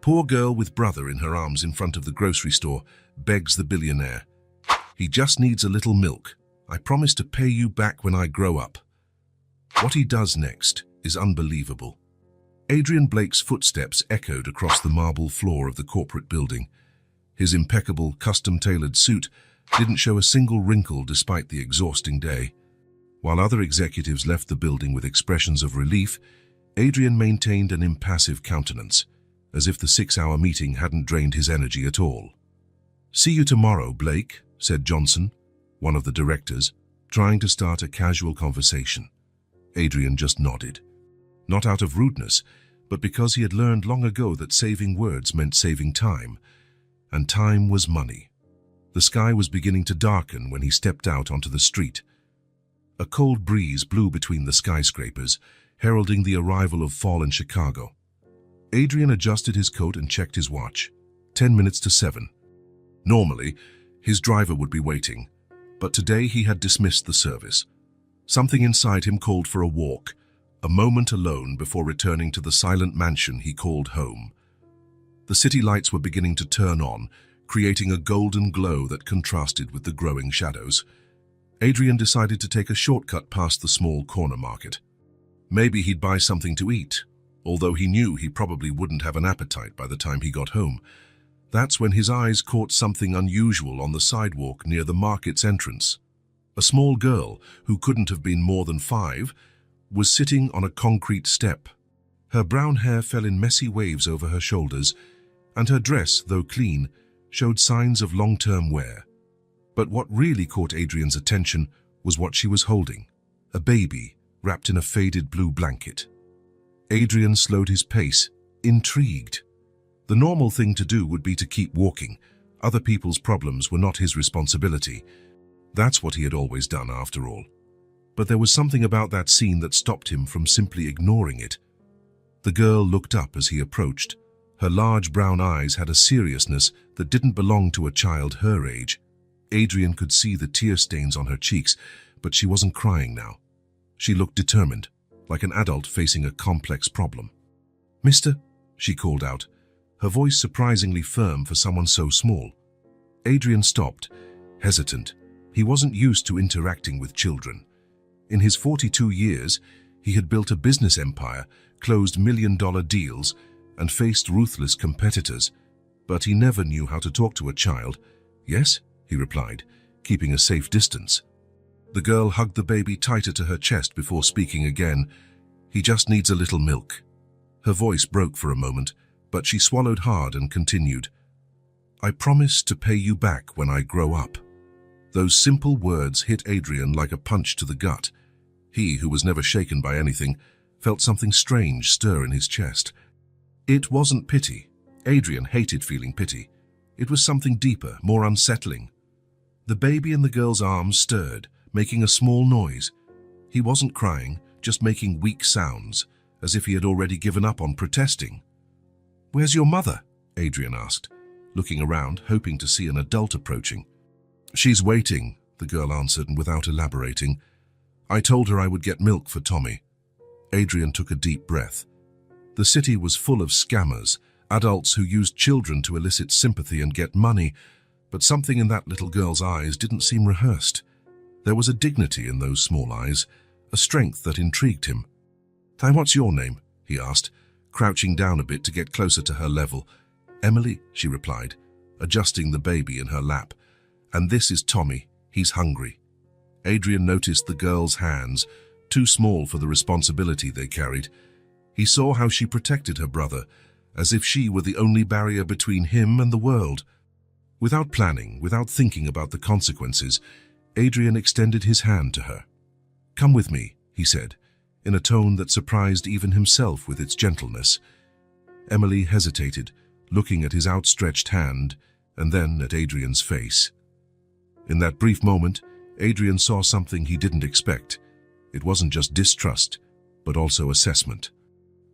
Poor girl with brother in her arms in front of the grocery store begs the billionaire. He just needs a little milk. I promise to pay you back when I grow up. What he does next is unbelievable. Adrian Blake's footsteps echoed across the marble floor of the corporate building. His impeccable, custom-tailored suit didn't show a single wrinkle despite the exhausting day. While other executives left the building with expressions of relief, Adrian maintained an impassive countenance, as if the 6-hour meeting hadn't drained his energy at all. "See you tomorrow, Blake," said Johnson, one of the directors, trying to start a casual conversation. Adrian just nodded. Not out of rudeness, but because he had learned long ago that saving words meant saving time, and time was money. The sky was beginning to darken when he stepped out onto the street. A cold breeze blew between the skyscrapers, heralding the arrival of fall in Chicago. Adrian adjusted his coat and checked his watch. 10 minutes to 7. Normally, his driver would be waiting, but today he had dismissed the service. Something inside him called for a walk, a moment alone before returning to the silent mansion he called home. The city lights were beginning to turn on, creating a golden glow that contrasted with the growing shadows. Adrian decided to take a shortcut past the small corner market. Maybe he'd buy something to eat, although he knew he probably wouldn't have an appetite by the time he got home. That's when his eyes caught something unusual on the sidewalk near the market's entrance. A small girl, who couldn't have been more than 5, was sitting on a concrete step. Her brown hair fell in messy waves over her shoulders, and her dress, though clean, showed signs of long-term wear. But what really caught Adrian's attention was what she was holding, a baby wrapped in a faded blue blanket. Adrian slowed his pace, intrigued. The normal thing to do would be to keep walking. Other people's problems were not his responsibility. That's what he had always done, after all. But there was something about that scene that stopped him from simply ignoring it. The girl looked up as he approached. Her large brown eyes had a seriousness that didn't belong to a child her age. Adrian could see the tear stains on her cheeks, but she wasn't crying now. She looked determined, like an adult facing a complex problem. "Mister," she called out, her voice surprisingly firm for someone so small. Adrian stopped, hesitant. He wasn't used to interacting with children. In his 42 years, he had built a business empire, closed million-dollar deals, and faced ruthless competitors, but he never knew how to talk to a child. "Yes," he replied, keeping a safe distance. The girl hugged the baby tighter to her chest before speaking again. "He just needs a little milk." Her voice broke for a moment, but she swallowed hard and continued. "I promise to pay you back when I grow up." Those simple words hit Adrian like a punch to the gut. He, who was never shaken by anything, felt something strange stir in his chest. It wasn't pity. Adrian hated feeling pity. It was something deeper, more unsettling. The baby in the girl's arms stirred, making a small noise. He wasn't crying, just making weak sounds, as if he had already given up on protesting. "Where's your mother?" Adrian asked, looking around, hoping to see an adult approaching. "She's waiting," the girl answered, and without elaborating. "I told her I would get milk for Tommy." Adrian took a deep breath. The city was full of scammers, adults who used children to elicit sympathy and get money, but something in that little girl's eyes didn't seem rehearsed. There was a dignity in those small eyes, a strength that intrigued him. "Hey, what's your name?" he asked, crouching down a bit to get closer to her level. "Emily," she replied, adjusting the baby in her lap. "And this is Tommy. He's hungry." Adrian noticed the girl's hands, too small for the responsibility they carried. He saw how she protected her brother, as if she were the only barrier between him and the world. Without planning, without thinking about the consequences, Adrian extended his hand to her. "Come with me," he said, in a tone that surprised even himself with its gentleness. Emily hesitated, looking at his outstretched hand, and then at Adrian's face. In that brief moment, Adrian saw something he didn't expect. It wasn't just distrust, but also assessment.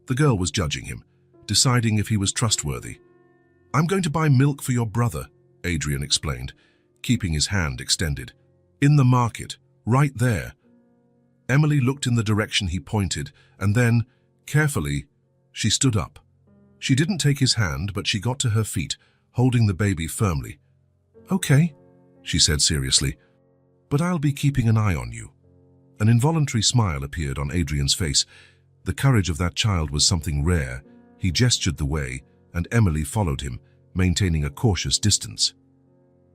The girl was judging him, deciding if he was trustworthy. "I'm going to buy milk for your brother," Adrian explained, keeping his hand extended. "In the market, right there." Emily looked in the direction he pointed, and then, carefully, she stood up. She didn't take his hand, but she got to her feet, holding the baby firmly. "Okay," she said seriously, "but I'll be keeping an eye on you." An involuntary smile appeared on Adrian's face. The courage of that child was something rare. He gestured the way, and Emily followed him, maintaining a cautious distance.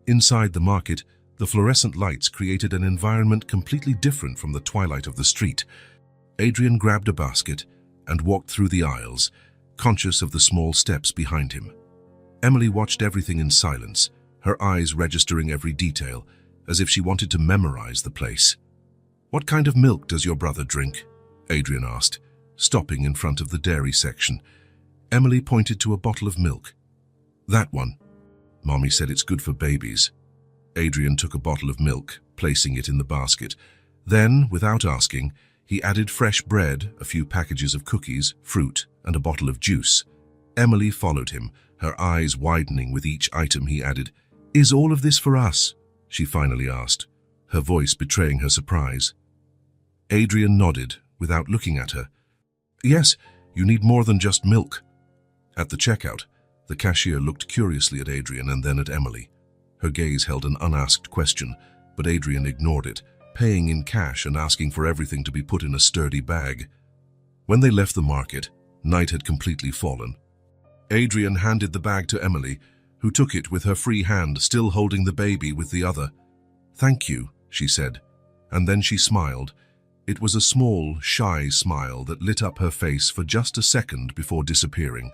Inside the market, the fluorescent lights created an environment completely different from the twilight of the street. Adrian grabbed a basket and walked through the aisles, conscious of the small steps behind him. Emily watched everything in silence, her eyes registering every detail, as if she wanted to memorize the place. "What kind of milk does your brother drink?" Adrian asked, stopping in front of the dairy section. Emily pointed to a bottle of milk. "That one. Mommy said it's good for babies." Adrian took a bottle of milk, placing it in the basket. Then, without asking, he added fresh bread, a few packages of cookies, fruit, and a bottle of juice. Emily followed him, her eyes widening with each item he added. "Is all of this for us?" she finally asked, her voice betraying her surprise. Adrian nodded, without looking at her. "Yes, you need more than just milk." At the checkout, the cashier looked curiously at Adrian and then at Emily. Her gaze held an unasked question, but Adrian ignored it, paying in cash and asking for everything to be put in a sturdy bag. When they left the market, night had completely fallen. Adrian handed the bag to Emily, who took it with her free hand, still holding the baby with the other. "Thank you," she said, and then she smiled. It was a small, shy smile that lit up her face for just a second before disappearing.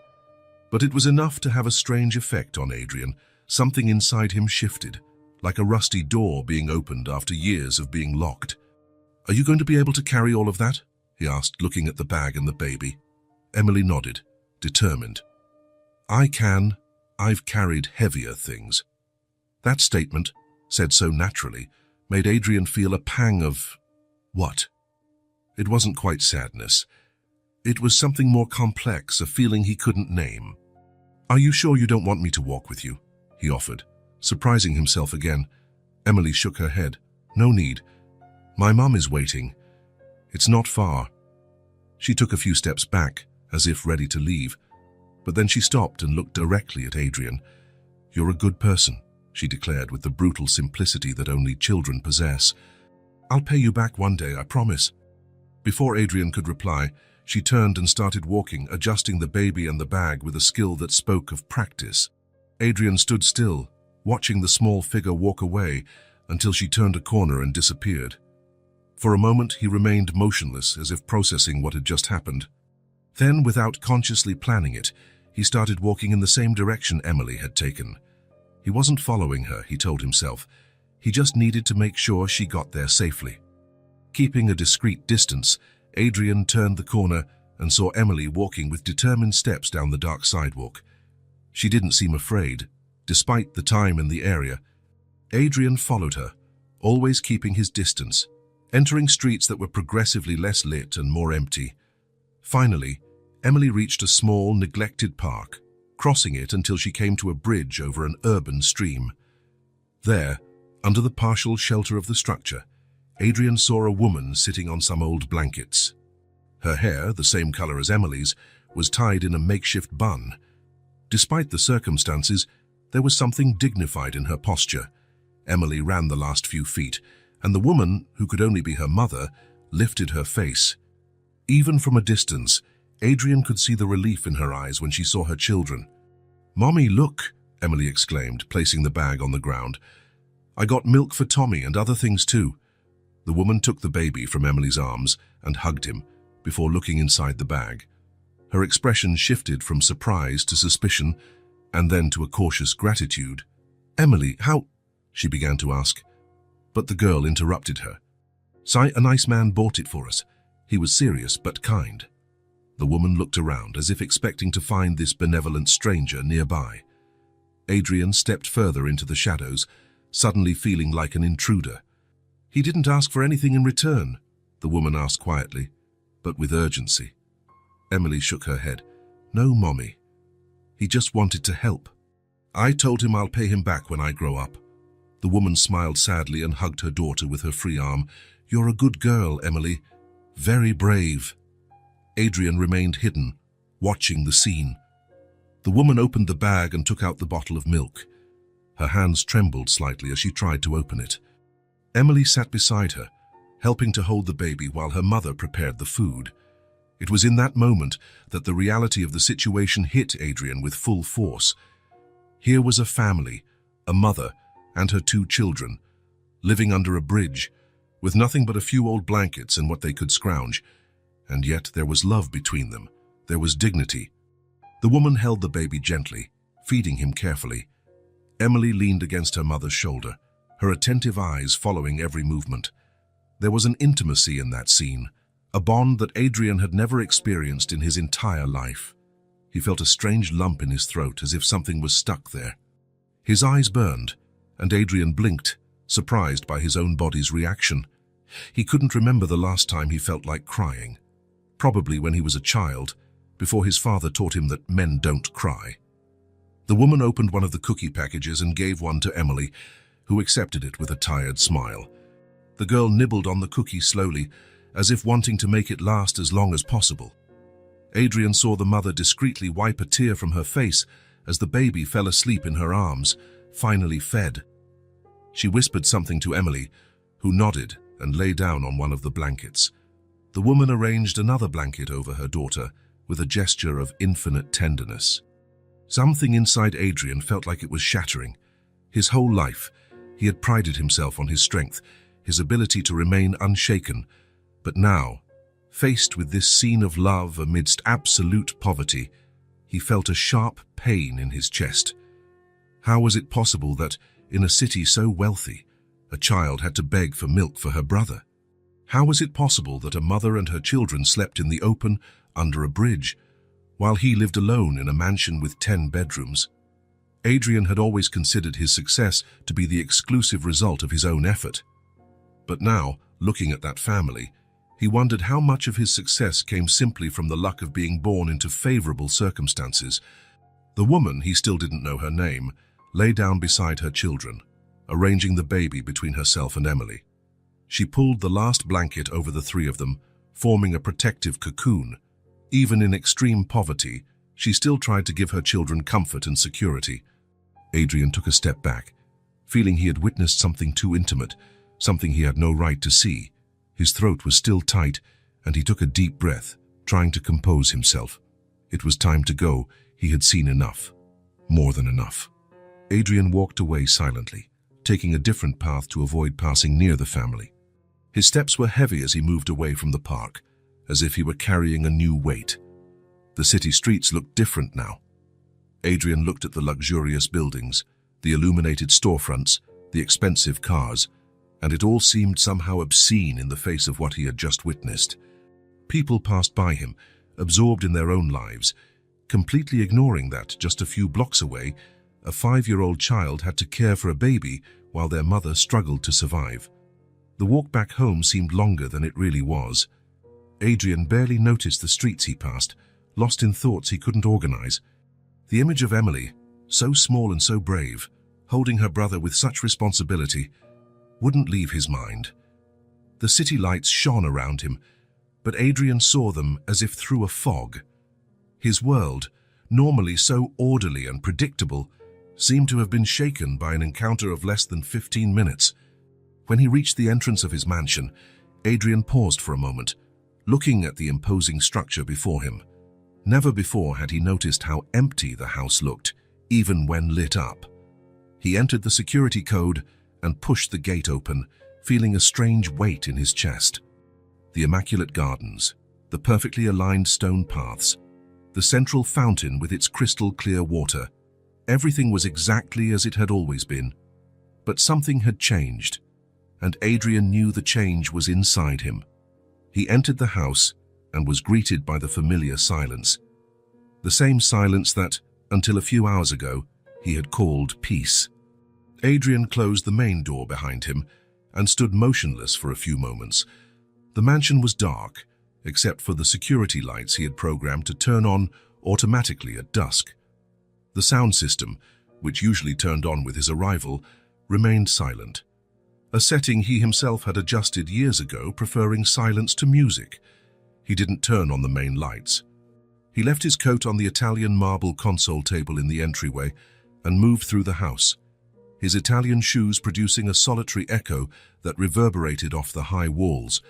But it was enough to have a strange effect on Adrian. Something inside him shifted, like a rusty door being opened after years of being locked. "Are you going to be able to carry all of that?" he asked, looking at the bag and the baby. Emily nodded, determined. "I can. I've carried heavier things." That statement, said so naturally, made Adrian feel a pang of... what? It wasn't quite sadness. It was something more complex, a feeling he couldn't name. "Are you sure you don't want me to walk with you?" he offered, surprising himself again. Emily shook her head. "No need. My mum is waiting. It's not far." She took a few steps back, as if ready to leave, but then she stopped and looked directly at Adrian. "You're a good person," she declared with the brutal simplicity that only children possess. "I'll pay you back one day, I promise." Before Adrian could reply, she turned and started walking, adjusting the baby and the bag with a skill that spoke of practice. Adrian stood still, watching the small figure walk away until she turned a corner and disappeared. For a moment, he remained motionless, as if processing what had just happened. Then, without consciously planning it, he started walking in the same direction Emily had taken. He wasn't following her, he told himself. He just needed to make sure she got there safely. Keeping a discreet distance, Adrian turned the corner and saw Emily walking with determined steps down the dark sidewalk. She didn't seem afraid, despite the time and the area. Adrian followed her, always keeping his distance, entering streets that were progressively less lit and more empty. Finally, Emily reached a small, neglected park, crossing it until she came to a bridge over an urban stream. There, under the partial shelter of the structure, Adrian saw a woman sitting on some old blankets. Her hair, the same color as Emily's, was tied in a makeshift bun. Despite the circumstances, there was something dignified in her posture. Emily ran the last few feet, and the woman, who could only be her mother, lifted her face. Even from a distance, Adrian could see the relief in her eyes when she saw her children. "Mommy, look," Emily exclaimed, placing the bag on the ground. "I got milk for Tommy and other things too." The woman took the baby from Emily's arms and hugged him, before looking inside the bag. Her expression shifted from surprise to suspicion, and then to a cautious gratitude. "Emily, how—" she began to ask. But the girl interrupted her. "A nice man bought it for us. He was serious but kind." The woman looked around, as if expecting to find this benevolent stranger nearby. Adrian stepped further into the shadows, suddenly feeling like an intruder. "He didn't ask for anything in return," the woman asked quietly, but with urgency. Emily shook her head. "No, Mommy. He just wanted to help. I told him I'll pay him back when I grow up." The woman smiled sadly and hugged her daughter with her free arm. "You're a good girl, Emily. Very brave." Adrian remained hidden, watching the scene. The woman opened the bag and took out the bottle of milk. Her hands trembled slightly as she tried to open it. Emily sat beside her, helping to hold the baby while her mother prepared the food. It was in that moment that the reality of the situation hit Adrian with full force. Here was a family, a mother and her 2 children, living under a bridge, with nothing but a few old blankets and what they could scrounge. And yet there was love between them. There was dignity. The woman held the baby gently, feeding him carefully. Emily leaned against her mother's shoulder, her attentive eyes following every movement. There was an intimacy in that scene, a bond that Adrian had never experienced in his entire life. He felt a strange lump in his throat, as if something was stuck there. His eyes burned, and Adrian blinked, surprised by his own body's reaction. He couldn't remember the last time he felt like crying. Probably when he was a child, before his father taught him that men don't cry. The woman opened one of the cookie packages and gave one to Emily, who accepted it with a tired smile. The girl nibbled on the cookie slowly, as if wanting to make it last as long as possible. Adrian saw the mother discreetly wipe a tear from her face as the baby fell asleep in her arms, finally fed. She whispered something to Emily, who nodded and lay down on one of the blankets. The woman arranged another blanket over her daughter with a gesture of infinite tenderness. Something inside Adrian felt like it was shattering. His whole life, he had prided himself on his strength, his ability to remain unshaken. But now, faced with this scene of love amidst absolute poverty, he felt a sharp pain in his chest. How was it possible that, in a city so wealthy, a child had to beg for milk for her brother? How was it possible that a mother and her children slept in the open, under a bridge, while he lived alone in a mansion with 10 bedrooms? Adrian had always considered his success to be the exclusive result of his own effort. But now, looking at that family, he wondered how much of his success came simply from the luck of being born into favorable circumstances. The woman, he still didn't know her name, lay down beside her children, arranging the baby between herself and Emily. She pulled the last blanket over the 3 of them, forming a protective cocoon. Even in extreme poverty, she still tried to give her children comfort and security. Adrian took a step back, feeling he had witnessed something too intimate, something he had no right to see. His throat was still tight, and he took a deep breath, trying to compose himself. It was time to go. He had seen enough. More than enough. Adrian walked away silently, taking a different path to avoid passing near the family. His steps were heavy as he moved away from the park, as if he were carrying a new weight. The city streets looked different now. Adrian looked at the luxurious buildings, the illuminated storefronts, the expensive cars, and it all seemed somehow obscene in the face of what he had just witnessed. People passed by him, absorbed in their own lives, completely ignoring that, just a few blocks away, a 5-year-old child had to care for a baby while their mother struggled to survive. The walk back home seemed longer than it really was. Adrian barely noticed the streets he passed, lost in thoughts he couldn't organize. The image of Emily, so small and so brave, holding her brother with such responsibility, wouldn't leave his mind. The city lights shone around him, but Adrian saw them as if through a fog. His world, normally so orderly and predictable, seemed to have been shaken by an encounter of less than 15 minutes. When he reached the entrance of his mansion, Adrian paused for a moment, looking at the imposing structure before him. Never before had he noticed how empty the house looked, even when lit up. He entered the security code and pushed the gate open, feeling a strange weight in his chest. The immaculate gardens, the perfectly aligned stone paths, the central fountain with its crystal-clear water, everything was exactly as it had always been. But something had changed, and Adrian knew the change was inside him. He entered the house and was greeted by the familiar silence. The same silence that, until a few hours ago, he had called peace. Adrian closed the main door behind him and stood motionless for a few moments. The mansion was dark, except for the security lights he had programmed to turn on automatically at dusk. The sound system, which usually turned on with his arrival, remained silent, a setting he himself had adjusted years ago, preferring silence to music. He didn't turn on the main lights. He left his coat on the Italian marble console table in the entryway and moved through the house, his Italian shoes producing a solitary echo that reverberated off the high walls.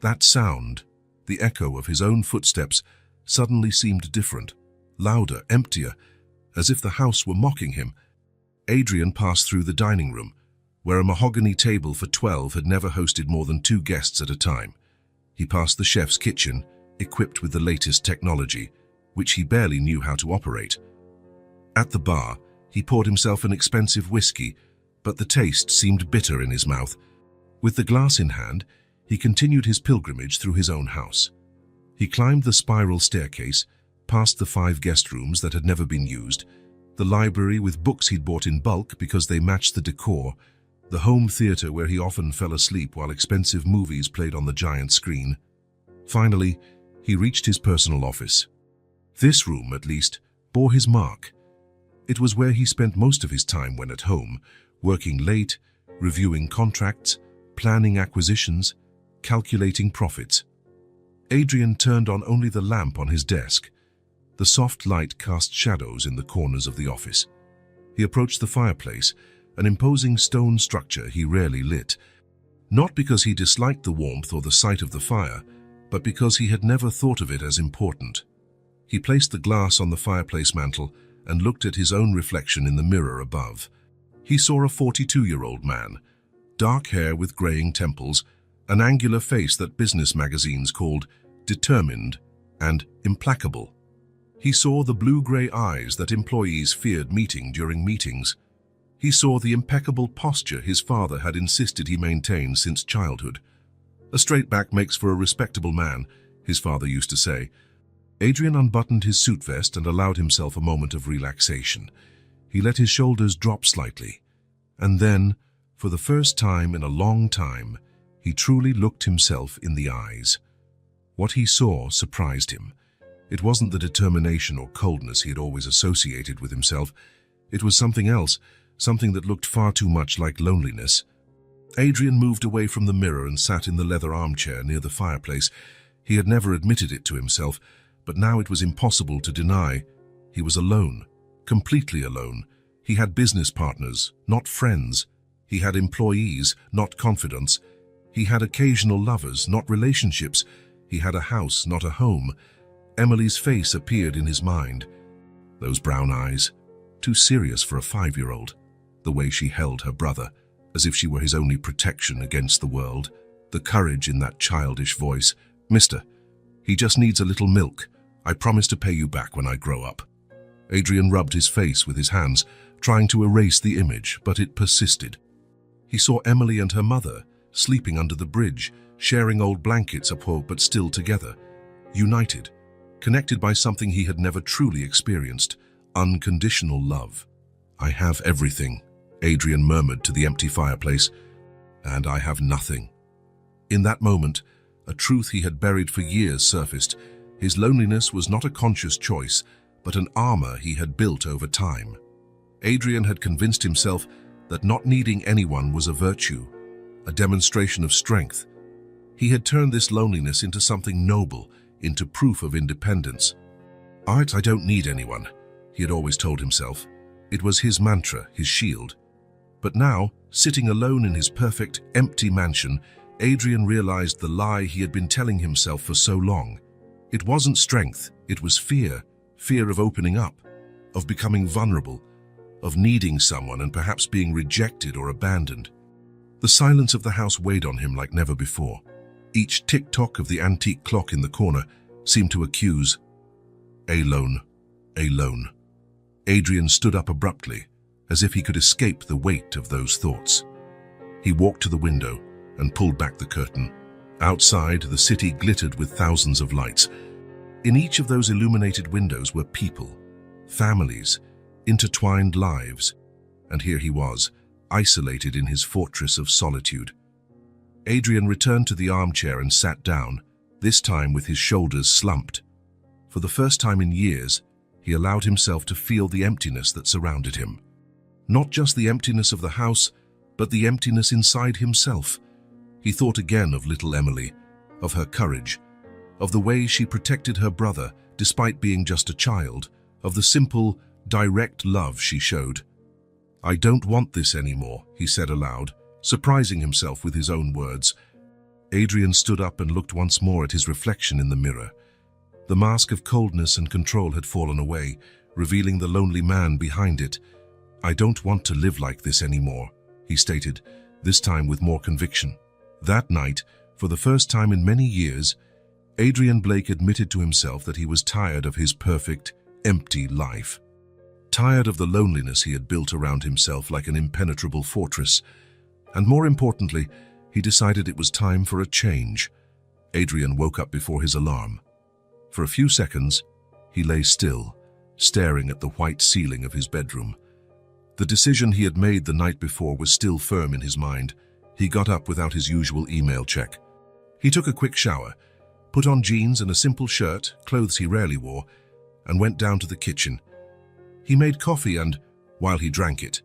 That sound, the echo of his own footsteps, suddenly seemed different, louder, emptier, as if the house were mocking him. Adrian passed through the dining room, where a mahogany table for 12 had never hosted more than 2 guests at a time. He passed the chef's kitchen, equipped with the latest technology, which he barely knew how to operate. At the bar, he poured himself an expensive whiskey, but the taste seemed bitter in his mouth. With the glass in hand, he continued his pilgrimage through his own house. He climbed the spiral staircase, past the 5 guest rooms that had never been used, the library with books he'd bought in bulk because they matched the decor, the home theater where he often fell asleep while expensive movies played on the giant screen. Finally, he reached his personal office. This room, at least, bore his mark. It was where he spent most of his time when at home, working late, reviewing contracts, planning acquisitions, calculating profits. Adrian turned on only the lamp on his desk. The soft light cast shadows in the corners of the office. He approached the fireplace, an imposing stone structure he rarely lit, not because he disliked the warmth or the sight of the fire, but because he had never thought of it as important. He placed the glass on the fireplace mantel and looked at his own reflection in the mirror above. He saw a 42-year-old man, dark hair with graying temples, an angular face that business magazines called determined and implacable. He saw the blue-gray eyes that employees feared meeting during meetings. He saw the impeccable posture his father had insisted he maintain since childhood. "A straight back makes for a respectable man," his father used to say. Adrian unbuttoned his suit vest and allowed himself a moment of relaxation. He let his shoulders drop slightly. And then, for the first time in a long time, he truly looked himself in the eyes. What he saw surprised him. It wasn't the determination or coldness he had always associated with himself. It was something else, something that looked far too much like loneliness. Adrian moved away from the mirror and sat in the leather armchair near the fireplace. He had never admitted it to himself, but now it was impossible to deny. He was alone, completely alone. He had business partners, not friends. He had employees, not confidants. He had occasional lovers, not relationships. He had a house, not a home. Emily's face appeared in his mind. Those brown eyes, too serious for a 5-year-old. The way she held her brother, as if she were his only protection against the world. The courage in that childish voice. "Mister, he just needs a little milk. I promise to pay you back when I grow up." Adrian rubbed his face with his hands, trying to erase the image, but it persisted. He saw Emily and her mother, sleeping under the bridge, sharing old blankets but still together, united, connected by something he had never truly experienced, unconditional love. "I have everything," Adrian murmured to the empty fireplace, "and I have nothing." In that moment, a truth he had buried for years surfaced. His loneliness was not a conscious choice, but an armor he had built over time. Adrian had convinced himself that not needing anyone was a virtue, a demonstration of strength. He had turned this loneliness into something noble, into proof of independence. "I don't need anyone," he had always told himself. It was his mantra, his shield. But now, sitting alone in his perfect, empty mansion, Adrian realized the lie he had been telling himself for so long. It wasn't strength, it was fear. Fear of opening up, of becoming vulnerable, of needing someone and perhaps being rejected or abandoned. The silence of the house weighed on him like never before. Each tick-tock of the antique clock in the corner seemed to accuse. Alone, alone. Adrian stood up abruptly, as if he could escape the weight of those thoughts. He walked to the window and pulled back the curtain. Outside, the city glittered with thousands of lights. In each of those illuminated windows were people, families, intertwined lives, and here he was, isolated in his fortress of solitude. Adrian returned to the armchair and sat down, this time with his shoulders slumped. For the first time in years, he allowed himself to feel the emptiness that surrounded him. Not just the emptiness of the house, but the emptiness inside himself. He thought again of little Emily, of her courage, of the way she protected her brother despite being just a child, of the simple, direct love she showed. "I don't want this anymore," he said aloud, surprising himself with his own words. Adrian stood up and looked once more at his reflection in the mirror. The mask of coldness and control had fallen away, revealing the lonely man behind it. "I don't want to live like this anymore," he stated, this time with more conviction. That night, for the first time in many years, Adrian Blake admitted to himself that he was tired of his perfect, empty life. Tired of the loneliness he had built around himself like an impenetrable fortress. And more importantly, he decided it was time for a change. Adrian woke up before his alarm. For a few seconds, he lay still, staring at the white ceiling of his bedroom. The decision he had made the night before was still firm in his mind. He got up without his usual email check. He took a quick shower, put on jeans and a simple shirt, clothes he rarely wore, and went down to the kitchen. He made coffee and, while he drank it,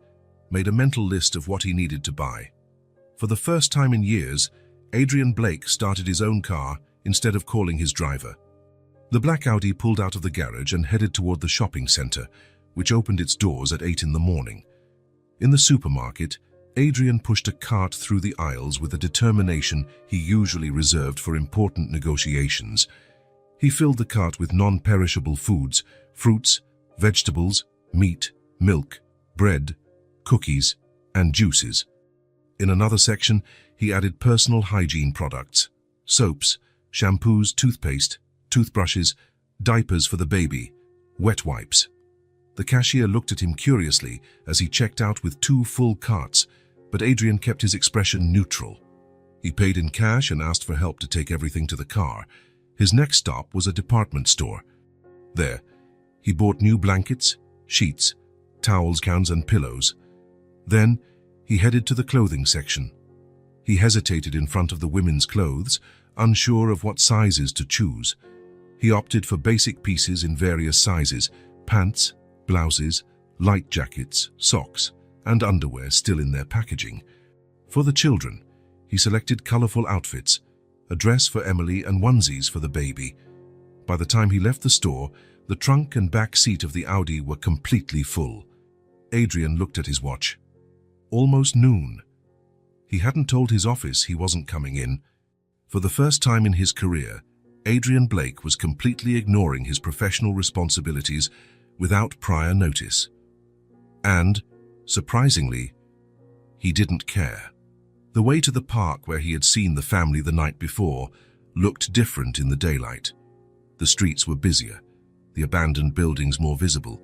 made a mental list of what he needed to buy. For the first time in years, Adrian Blake started his own car instead of calling his driver. The black Audi pulled out of the garage and headed toward the shopping center, which opened its doors at 8 in the morning. In the supermarket, Adrian pushed a cart through the aisles with a determination he usually reserved for important negotiations. He filled the cart with non-perishable foods, fruits, vegetables, meat, milk, bread, cookies, and juices. In another section, he added personal hygiene products, soaps, shampoos, toothpaste, toothbrushes, diapers for the baby, wet wipes. The cashier looked at him curiously as he checked out with 2 full carts, but Adrian kept his expression neutral. He paid in cash and asked for help to take everything to the car. His next stop was a department store. There, he bought new blankets, sheets, towels, cans, and pillows. Then, he headed to the clothing section. He hesitated in front of the women's clothes, unsure of what sizes to choose. He opted for basic pieces in various sizes, pants, blouses, light jackets, socks, and underwear still in their packaging. For the children, he selected colorful outfits, a dress for Emily and onesies for the baby. By the time he left the store, the trunk and back seat of the Audi were completely full. Adrian looked at his watch. Almost noon. He hadn't told his office he wasn't coming in. For the first time in his career, Adrian Blake was completely ignoring his professional responsibilities without prior notice. And, surprisingly, he didn't care. The way to the park where he had seen the family the night before looked different in the daylight. The streets were busier, the abandoned buildings more visible,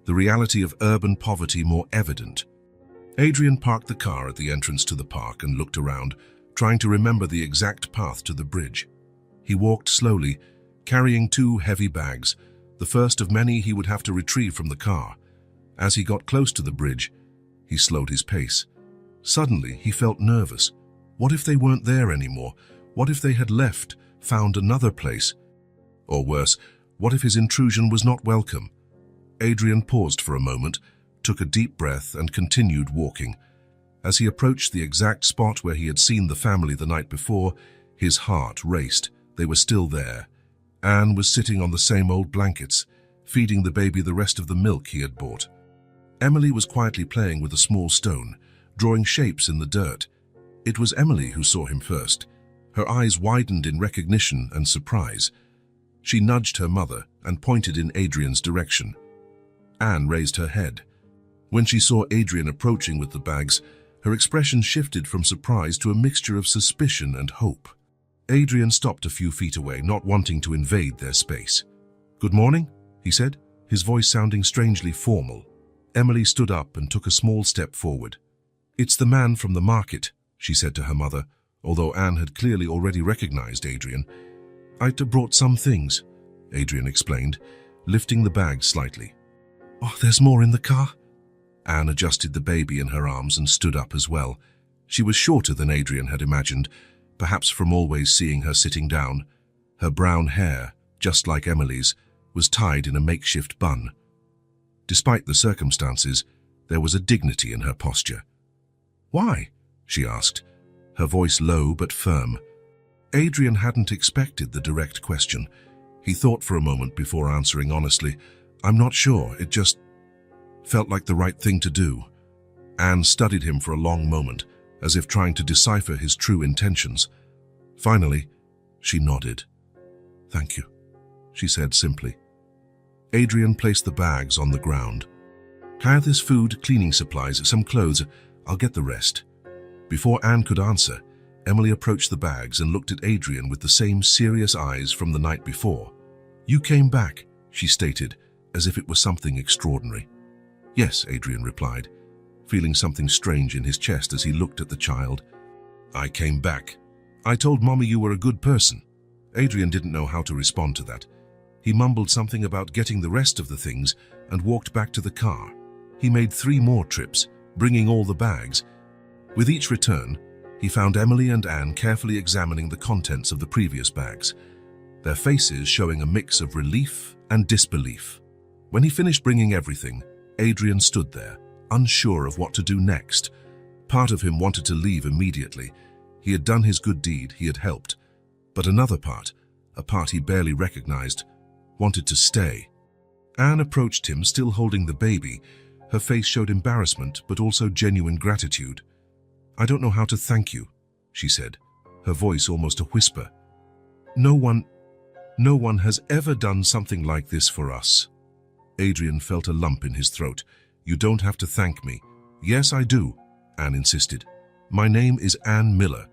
the reality of urban poverty more evident. Adrian parked the car at the entrance to the park and looked around, trying to remember the exact path to the bridge. He walked slowly, carrying 2 heavy bags, the first of many he would have to retrieve from the car. As he got close to the bridge, he slowed his pace. Suddenly, he felt nervous. What if they weren't there anymore? What if they had left, found another place? Or worse, what if his intrusion was not welcome? Adrian paused for a moment, took a deep breath, and continued walking. As he approached the exact spot where he had seen the family the night before, his heart raced. They were still there. Anne was sitting on the same old blankets, feeding the baby the rest of the milk he had bought. Emily was quietly playing with a small stone, drawing shapes in the dirt. It was Emily who saw him first. Her eyes widened in recognition and surprise. She nudged her mother and pointed in Adrian's direction. Anne raised her head. When she saw Adrian approaching with the bags, her expression shifted from surprise to a mixture of suspicion and hope. Adrian stopped a few feet away, not wanting to invade their space. "Good morning," he said, his voice sounding strangely formal. Emily stood up and took a small step forward. "It's the man from the market," she said to her mother, although Anne had clearly already recognized Adrian. "I'd brought some things," Adrian explained, lifting the bag slightly. "Oh, there's more in the car?" Anne adjusted the baby in her arms and stood up as well. She was shorter than Adrian had imagined, perhaps from always seeing her sitting down. Her brown hair, just like Emily's, was tied in a makeshift bun. Despite the circumstances, there was a dignity in her posture. "Why?" she asked, her voice low but firm. Adrian hadn't expected the direct question. He thought for a moment before answering honestly, "I'm not sure, it just felt like the right thing to do." Anne studied him for a long moment, as if trying to decipher his true intentions. Finally, she nodded. "Thank you," she said simply. Adrian placed the bags on the ground. "Have this food, cleaning supplies, some clothes. I'll get the rest." Before Anne could answer, Emily approached the bags and looked at Adrian with the same serious eyes from the night before. "You came back," she stated, as if it was something extraordinary. "Yes," Adrian replied, feeling something strange in his chest as he looked at the child. "I came back. I told Mommy you were a good person." Adrian didn't know how to respond to that. He mumbled something about getting the rest of the things and walked back to the car. He made 3 more trips, bringing all the bags. With each return, he found Emily and Anne carefully examining the contents of the previous bags, their faces showing a mix of relief and disbelief. When he finished bringing everything, Adrian stood there, unsure of what to do next. Part of him wanted to leave immediately. He had done his good deed, he had helped. But another part, a part he barely recognized, wanted to stay. Anne approached him, still holding the baby. Her face showed embarrassment, but also genuine gratitude. "I don't know how to thank you," she said, her voice almost a whisper. No one has ever done something like this for us." Adrian felt a lump in his throat. "You don't have to thank me." "Yes, I do," Anne insisted. "My name is Anne Miller.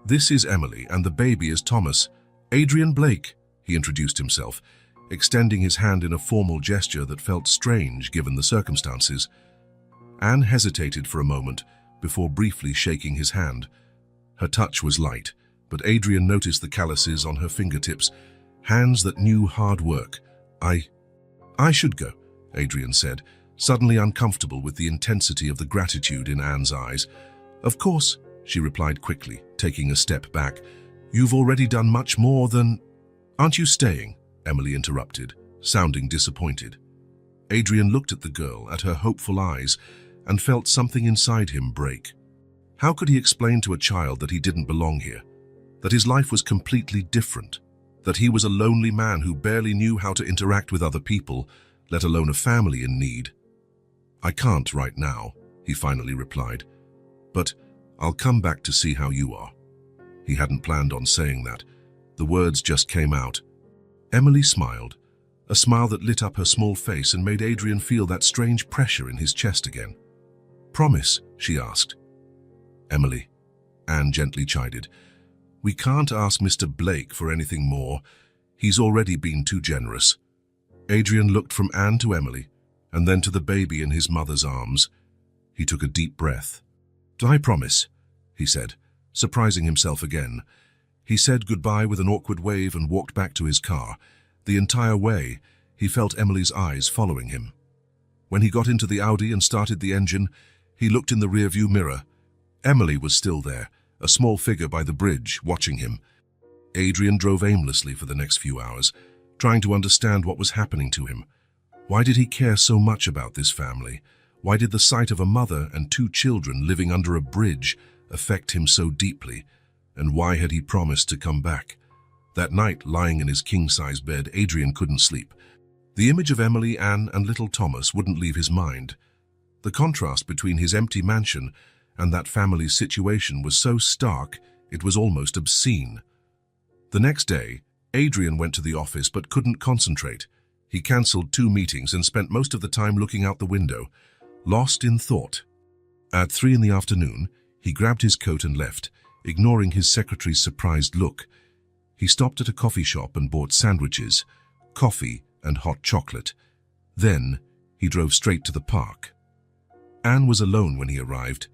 This is Emily, and the baby is Thomas. Adrian Blake," he introduced himself, extending his hand in a formal gesture that felt strange given the circumstances. Anne hesitated for a moment before briefly shaking his hand. Her touch was light, but Adrian noticed the calluses on her fingertips, hands that knew hard work. I should go," Adrian said, suddenly uncomfortable with the intensity of the gratitude in Anne's eyes. "Of course," she replied quickly, taking a step back. "You've already done much more than—" "Aren't you staying?" Emily interrupted, sounding disappointed. Adrian looked at the girl, at her hopeful eyes, and felt something inside him break. How could he explain to a child that he didn't belong here, that his life was completely different, that he was a lonely man who barely knew how to interact with other people, let alone a family in need? "I can't right now," he finally replied, "but I'll come back to see how you are." He hadn't planned on saying that. The words just came out. Emily smiled, a smile that lit up her small face and made Adrian feel that strange pressure in his chest again. "Promise?" she asked. "Emily," Anne gently chided, "we can't ask Mr. Blake for anything more. He's already been too generous." Adrian looked from Anne to Emily, and then to the baby in his mother's arms. He took a deep breath. "I promise," he said, surprising himself again. He said goodbye with an awkward wave and walked back to his car. The entire way, he felt Emily's eyes following him. When he got into the Audi and started the engine, he looked in the rearview mirror. Emily was still there, a small figure by the bridge, watching him. Adrian drove aimlessly for the next few hours, trying to understand what was happening to him. Why did he care so much about this family? Why did the sight of a mother and 2 children living under a bridge affect him so deeply? And why had he promised to come back? That night, lying in his king-size bed, Adrian couldn't sleep. The image of Emily, Anne, and little Thomas wouldn't leave his mind. The contrast between his empty mansion and that family's situation was so stark, it was almost obscene. The next day, Adrian went to the office but couldn't concentrate. He cancelled 2 meetings and spent most of the time looking out the window, lost in thought. At 3 in the afternoon, he grabbed his coat and left, ignoring his secretary's surprised look. He stopped at a coffee shop and bought sandwiches, coffee, and hot chocolate. Then, he drove straight to the park. Anne was alone when he arrived.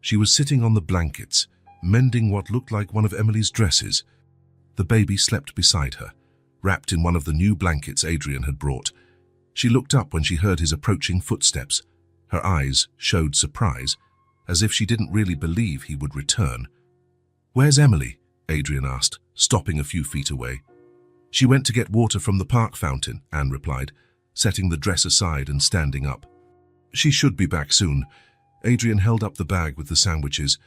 She was sitting on the blankets, mending what looked like one of Emily's dresses. The baby slept beside her, wrapped in one of the new blankets Adrian had brought. She looked up when she heard his approaching footsteps. Her eyes showed surprise, as if she didn't really believe he would return. "Where's Emily?" Adrian asked, stopping a few feet away. "She went to get water from the park fountain," Anne replied, setting the dress aside and standing up. "She should be back soon." Adrian held up the bag with the sandwiches.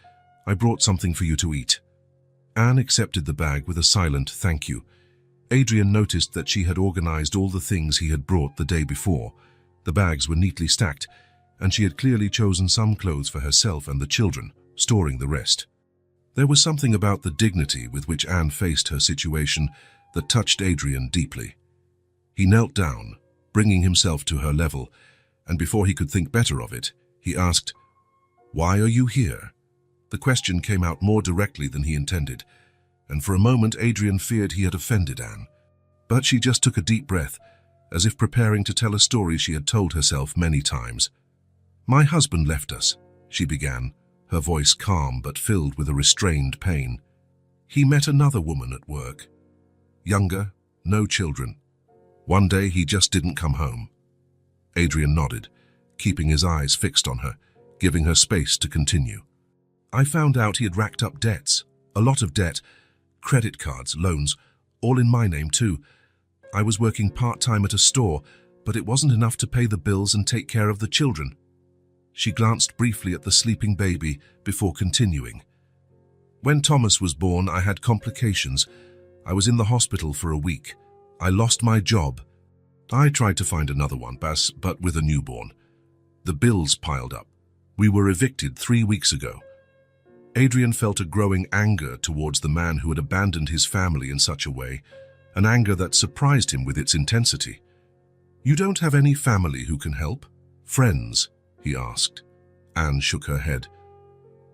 "I brought something for you to eat." Anne accepted the bag with a silent thank you. Adrian noticed that she had organized all the things he had brought the day before. The bags were neatly stacked, and she had clearly chosen some clothes for herself and the children, storing the rest. There was something about the dignity with which Anne faced her situation that touched Adrian deeply. He knelt down, bringing himself to her level, and before he could think better of it, he asked, "Why are you here?" The question came out more directly than he intended, and for a moment Adrian feared he had offended Anne. But she just took a deep breath, as if preparing to tell a story she had told herself many times. "My husband left us," she began, her voice calm but filled with a restrained pain. "He met another woman at work. Younger, no children. One day he just didn't come home." Adrian nodded, keeping his eyes fixed on her, giving her space to continue. "I found out he had racked up debts, a lot of debt, credit cards, loans, all in my name too. I was working part-time at a store, but it wasn't enough to pay the bills and take care of the children." She glanced briefly at the sleeping baby before continuing. "When Thomas was born, I had complications. I was in the hospital for a week. I lost my job. I tried to find another one, but with a newborn. The bills piled up. We were evicted 3 weeks ago." Adrian felt a growing anger towards the man who had abandoned his family in such a way, an anger that surprised him with its intensity. "You don't have any family who can help? Friends?" he asked. Anne shook her head.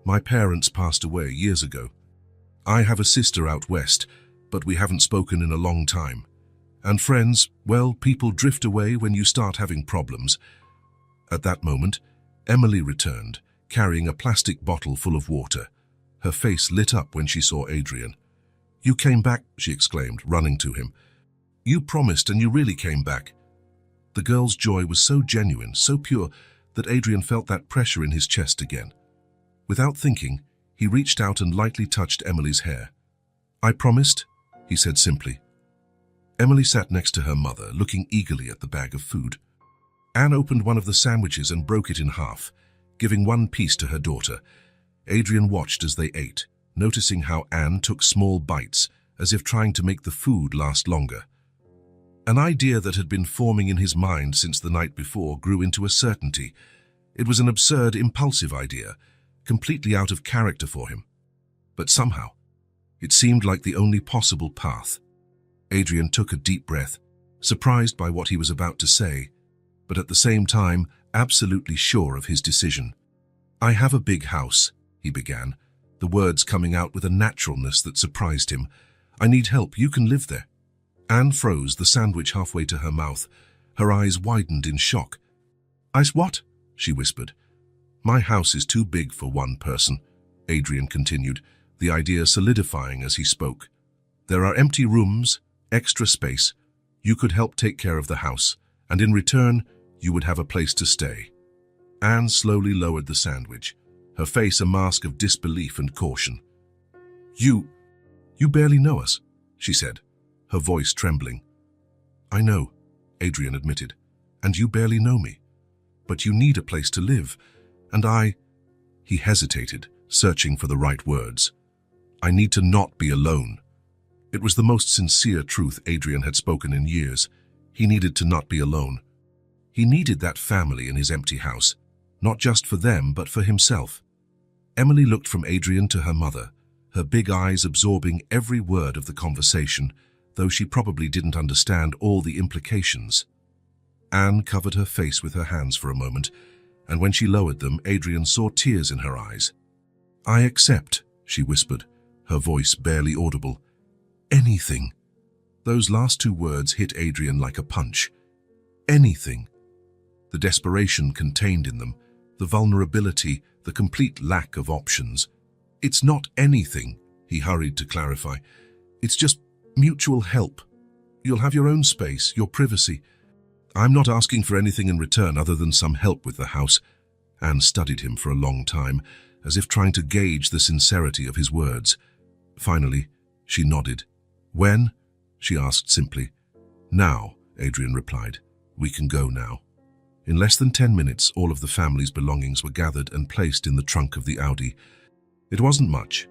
"My parents passed away years ago. I have a sister out west, but we haven't spoken in a long time. And friends, well, people drift away when you start having problems." At that moment, Emily returned, carrying a plastic bottle full of water. Her face lit up when she saw Adrian. "You came back," she exclaimed, running to him. "You promised and you really came back." The girl's joy was so genuine, so pure, that Adrian felt that pressure in his chest again. Without thinking, he reached out and lightly touched Emily's hair. "I promised," he said simply. Emily sat next to her mother, looking eagerly at the bag of food. Anne opened one of the sandwiches and broke it in half, giving one piece to her daughter. Adrian watched as they ate, noticing how Anne took small bites, as if trying to make the food last longer. An idea that had been forming in his mind since the night before grew into a certainty. It was an absurd, impulsive idea, completely out of character for him. But somehow, it seemed like the only possible path. Adrian took a deep breath, surprised by what he was about to say, but at the same time, absolutely sure of his decision. "I have a big house," he began, the words coming out with a naturalness that surprised him. "I need help. You can live there." Anne froze, the sandwich halfway to her mouth. Her eyes widened in shock. What?" she whispered. "My house is too big for one person," Adrian continued, the idea solidifying as he spoke. "There are empty rooms, extra space. You could help take care of the house, and in return, you would have a place to stay." Anne slowly lowered the sandwich, her face a mask of disbelief and caution. You barely know us," she said, her voice trembling. "I know," Adrian admitted, "and you barely know me. But you need a place to live, and He hesitated, searching for the right words. "I need to not be alone." It was the most sincere truth Adrian had spoken in years. He needed to not be alone. He needed that family in his empty house, not just for them, but for himself. Emily looked from Adrian to her mother, her big eyes absorbing every word of the conversation, though she probably didn't understand all the implications. Anne covered her face with her hands for a moment, and when she lowered them, Adrian saw tears in her eyes. "I accept," she whispered, her voice barely audible. "Anything." Those last two words hit Adrian like a punch. Anything. The desperation contained in them, the vulnerability, the complete lack of options. "It's not anything," he hurried to clarify. "It's just mutual help. You'll have your own space, your privacy. I'm not asking for anything in return other than some help with the house." Anne studied him for a long time, as if trying to gauge the sincerity of his words. Finally, she nodded. "When?" she asked simply. "Now," Adrian replied. "We can go now." In less than 10 minutes, all of the family's belongings were gathered and placed in the trunk of the Audi. It wasn't much,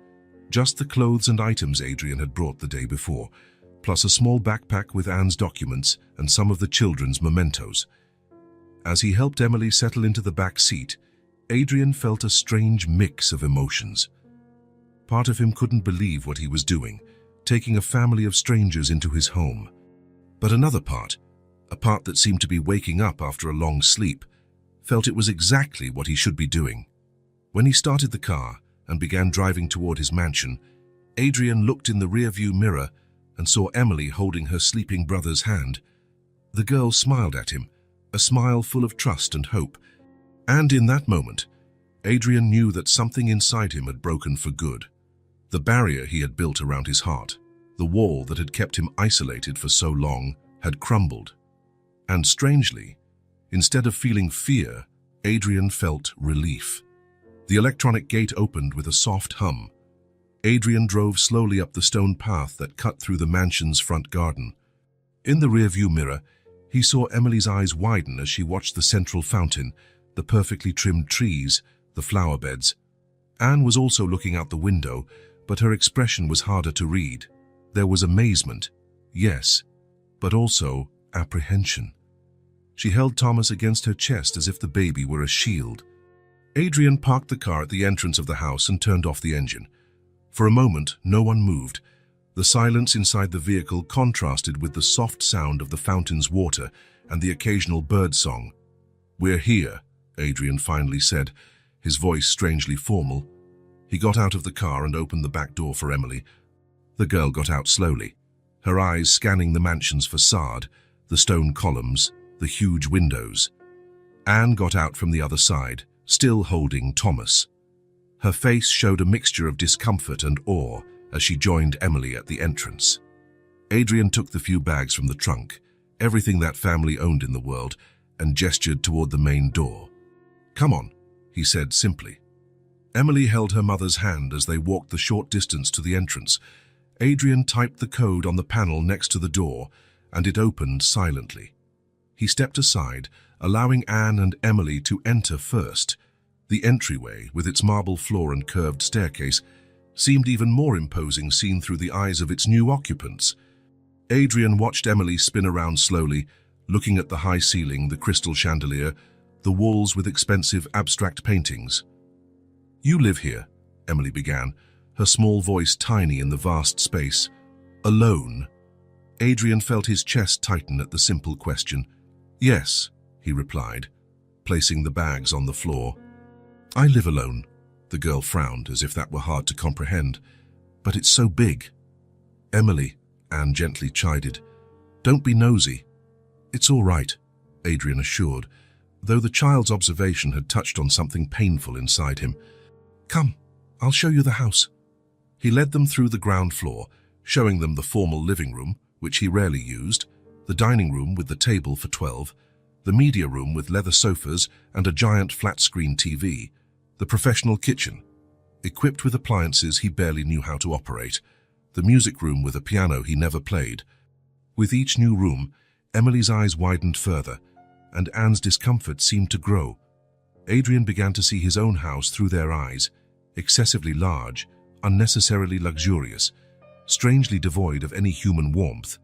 just the clothes and items Adrian had brought the day before. plus a small backpack with Anne's documents and some of the children's mementos. As he helped Emily settle into the back seat, Adrian felt a strange mix of emotions. Part of him couldn't believe what he was doing, taking a family of strangers into his home. But another part, a part that seemed to be waking up after a long sleep, felt it was exactly what he should be doing. When he started the car and began driving toward his mansion, Adrian looked in the rearview mirror and saw Emily holding her sleeping brother's hand. The girl smiled at him, a smile full of trust and hope. And in that moment, Adrian knew that something inside him had broken for good. The barrier he had built around his heart, the wall that had kept him isolated for so long, had crumbled. And strangely, instead of feeling fear, Adrian felt relief. The electronic gate opened with a soft hum. Adrian drove slowly up the stone path that cut through the mansion's front garden. In the rearview mirror, he saw Emily's eyes widen as she watched the central fountain, the perfectly trimmed trees, the flower beds. Anne was also looking out the window, but her expression was harder to read. There was amazement, yes, but also apprehension. She held Thomas against her chest as if the baby were a shield. Adrian parked the car at the entrance of the house and turned off the engine. For a moment, no one moved. The silence inside the vehicle contrasted with the soft sound of the fountain's water and the occasional bird song. "We're here," Adrian finally said, his voice strangely formal. He got out of the car and opened the back door for Emily. The girl got out slowly, her eyes scanning the mansion's facade, the stone columns, the huge windows. Anne got out from the other side, still holding Thomas. Her face showed a mixture of discomfort and awe as she joined Emily at the entrance. Adrian took the few bags from the trunk, everything that family owned in the world, and gestured toward the main door. "Come on," he said simply. Emily held her mother's hand as they walked the short distance to the entrance. Adrian typed the code on the panel next to the door, and it opened silently. He stepped aside, allowing Anne and Emily to enter first. The entryway, with its marble floor and curved staircase, seemed even more imposing seen through the eyes of its new occupants. Adrian watched Emily spin around slowly, looking at the high ceiling, the crystal chandelier, the walls with expensive abstract paintings. "You live here," Emily began, her small voice tiny in the vast space. "Alone?" Adrian felt his chest tighten at the simple question. "Yes," he replied, placing the bags on the floor. "I live alone." The girl frowned, as if that were hard to comprehend. "But it's so big." "Emily," Anne gently chided, "don't be nosy." "It's all right," Adrian assured, though the child's observation had touched on something painful inside him. "Come, I'll show you the house." He led them through the ground floor, showing them the formal living room, which he rarely used, the dining room with the table for 12, the media room with leather sofas and a giant flat-screen TV, the professional kitchen, equipped with appliances he barely knew how to operate, the music room with a piano he never played. With each new room, Emily's eyes widened further, and Anne's discomfort seemed to grow. Adrian began to see his own house through their eyes, excessively large, unnecessarily luxurious, strangely devoid of any human warmth.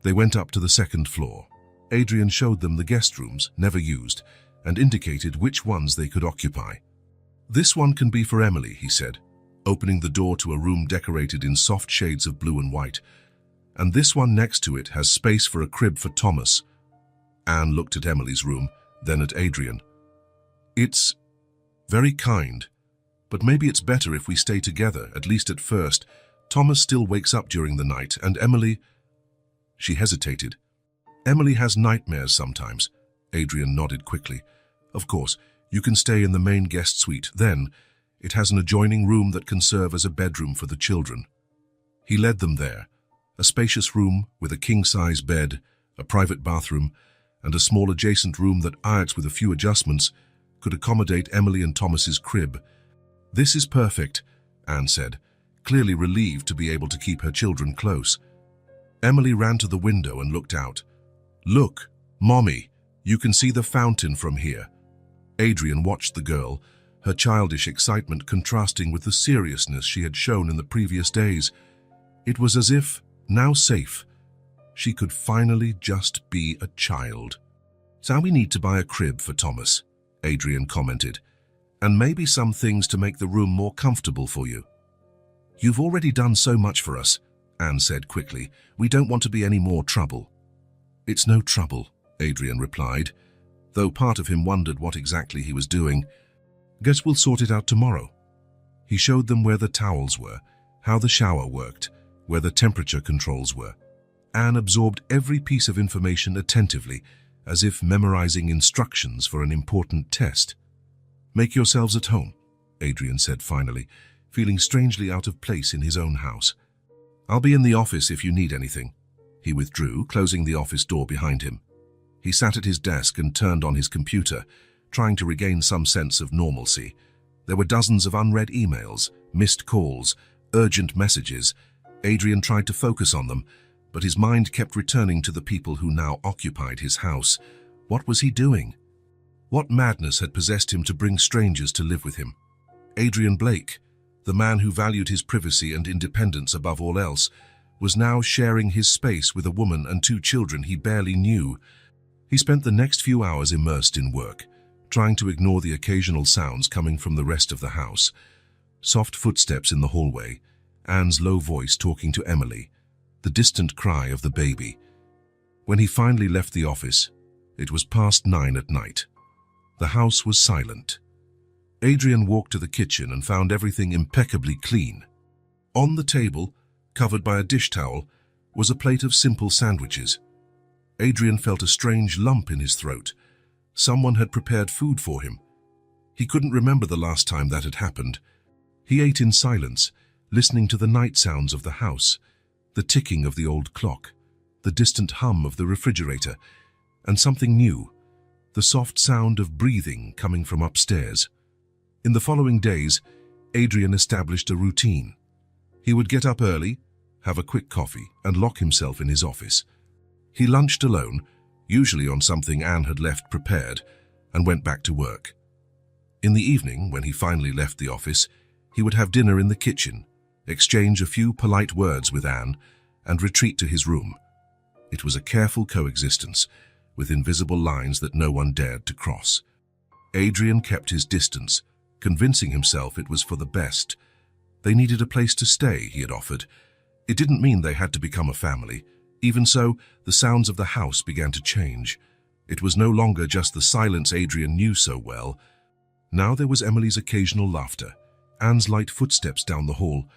They went up to the second floor. Adrian showed them the guest rooms, never used, and indicated which ones they could occupy. "This one can be for Emily," he said, opening the door to a room decorated in soft shades of blue and white. "And this one next to it has space for a crib for Thomas." Anne looked at Emily's room, then at Adrian. "It's very kind, but maybe it's better if we stay together, at least at first. Thomas still wakes up during the night, and Emily—" She hesitated. "Emily has nightmares sometimes." Adrian nodded quickly. "Of course, you can stay in the main guest suite. Then, it has an adjoining room that can serve as a bedroom for the children." He led them there, a spacious room with a king-size bed, a private bathroom, and a small adjacent room that, with a few adjustments, could accommodate Emily and Thomas's crib. "This is perfect," Anne said, clearly relieved to be able to keep her children close. Emily ran to the window and looked out. "Look, Mommy, you can see the fountain from here." Adrian watched the girl, her childish excitement contrasting with the seriousness she had shown in the previous days. It was as if, Now safe, she could finally just be a child. "So we need to buy a crib for Thomas," Adrian commented, "and maybe some things to make the room more comfortable for you." "You've already done so much for us," Anne said quickly. "We don't want to be any more trouble." "It's no trouble," Adrian replied, though part of him wondered what exactly he was doing. "Guess we'll sort it out tomorrow." He showed them where the towels were, how the shower worked, where the temperature controls were. Anne absorbed every piece of information attentively, as if memorizing instructions for an important test. "Make yourselves at home," Adrian said finally, feeling strangely out of place in his own house. "I'll be in the office if you need anything." He withdrew, closing the office door behind him. He sat at his desk and turned on his computer, trying to regain some sense of normalcy. There were dozens of unread emails, missed calls, urgent messages. Adrian tried to focus on them, but his mind kept returning to the people who now occupied his house. What was he doing? What madness had possessed him to bring strangers to live with him? Adrian Blake, the man who valued his privacy and independence above all else, was now sharing his space with a woman and 2 children he barely knew. He spent the next few hours immersed in work, trying to ignore the occasional sounds coming from the rest of the house. Soft footsteps in the hallway, Anne's low voice talking to Emily, the distant cry of the baby. When he finally left the office, it was past 9 at night. The house was silent. Adrian walked to the kitchen and found everything impeccably clean. On the table, covered by a dish towel, was a plate of simple sandwiches. Adrian felt a strange lump in his throat. Someone had prepared food for him. He couldn't remember the last time that had happened. He ate in silence, listening to the night sounds of the house, the ticking of the old clock, the distant hum of the refrigerator, and something new, the soft sound of breathing coming from upstairs. In the following days, Adrian established a routine. He would get up early, have a quick coffee, and lock himself in his office. He lunched alone, usually on something Anne had left prepared, and went back to work. In the evening, when he finally left the office, he would have dinner in the kitchen, exchange a few polite words with Anne, and retreat to his room. It was a careful coexistence, with invisible lines that no one dared to cross. Adrian kept his distance, convincing himself it was for the best. They needed a place to stay, he had offered. It didn't mean they had to become a family. Even so, the sounds of the house began to change. It was no longer just the silence Adrian knew so well. Now there was Emily's occasional laughter, Anne's light footsteps down the hall,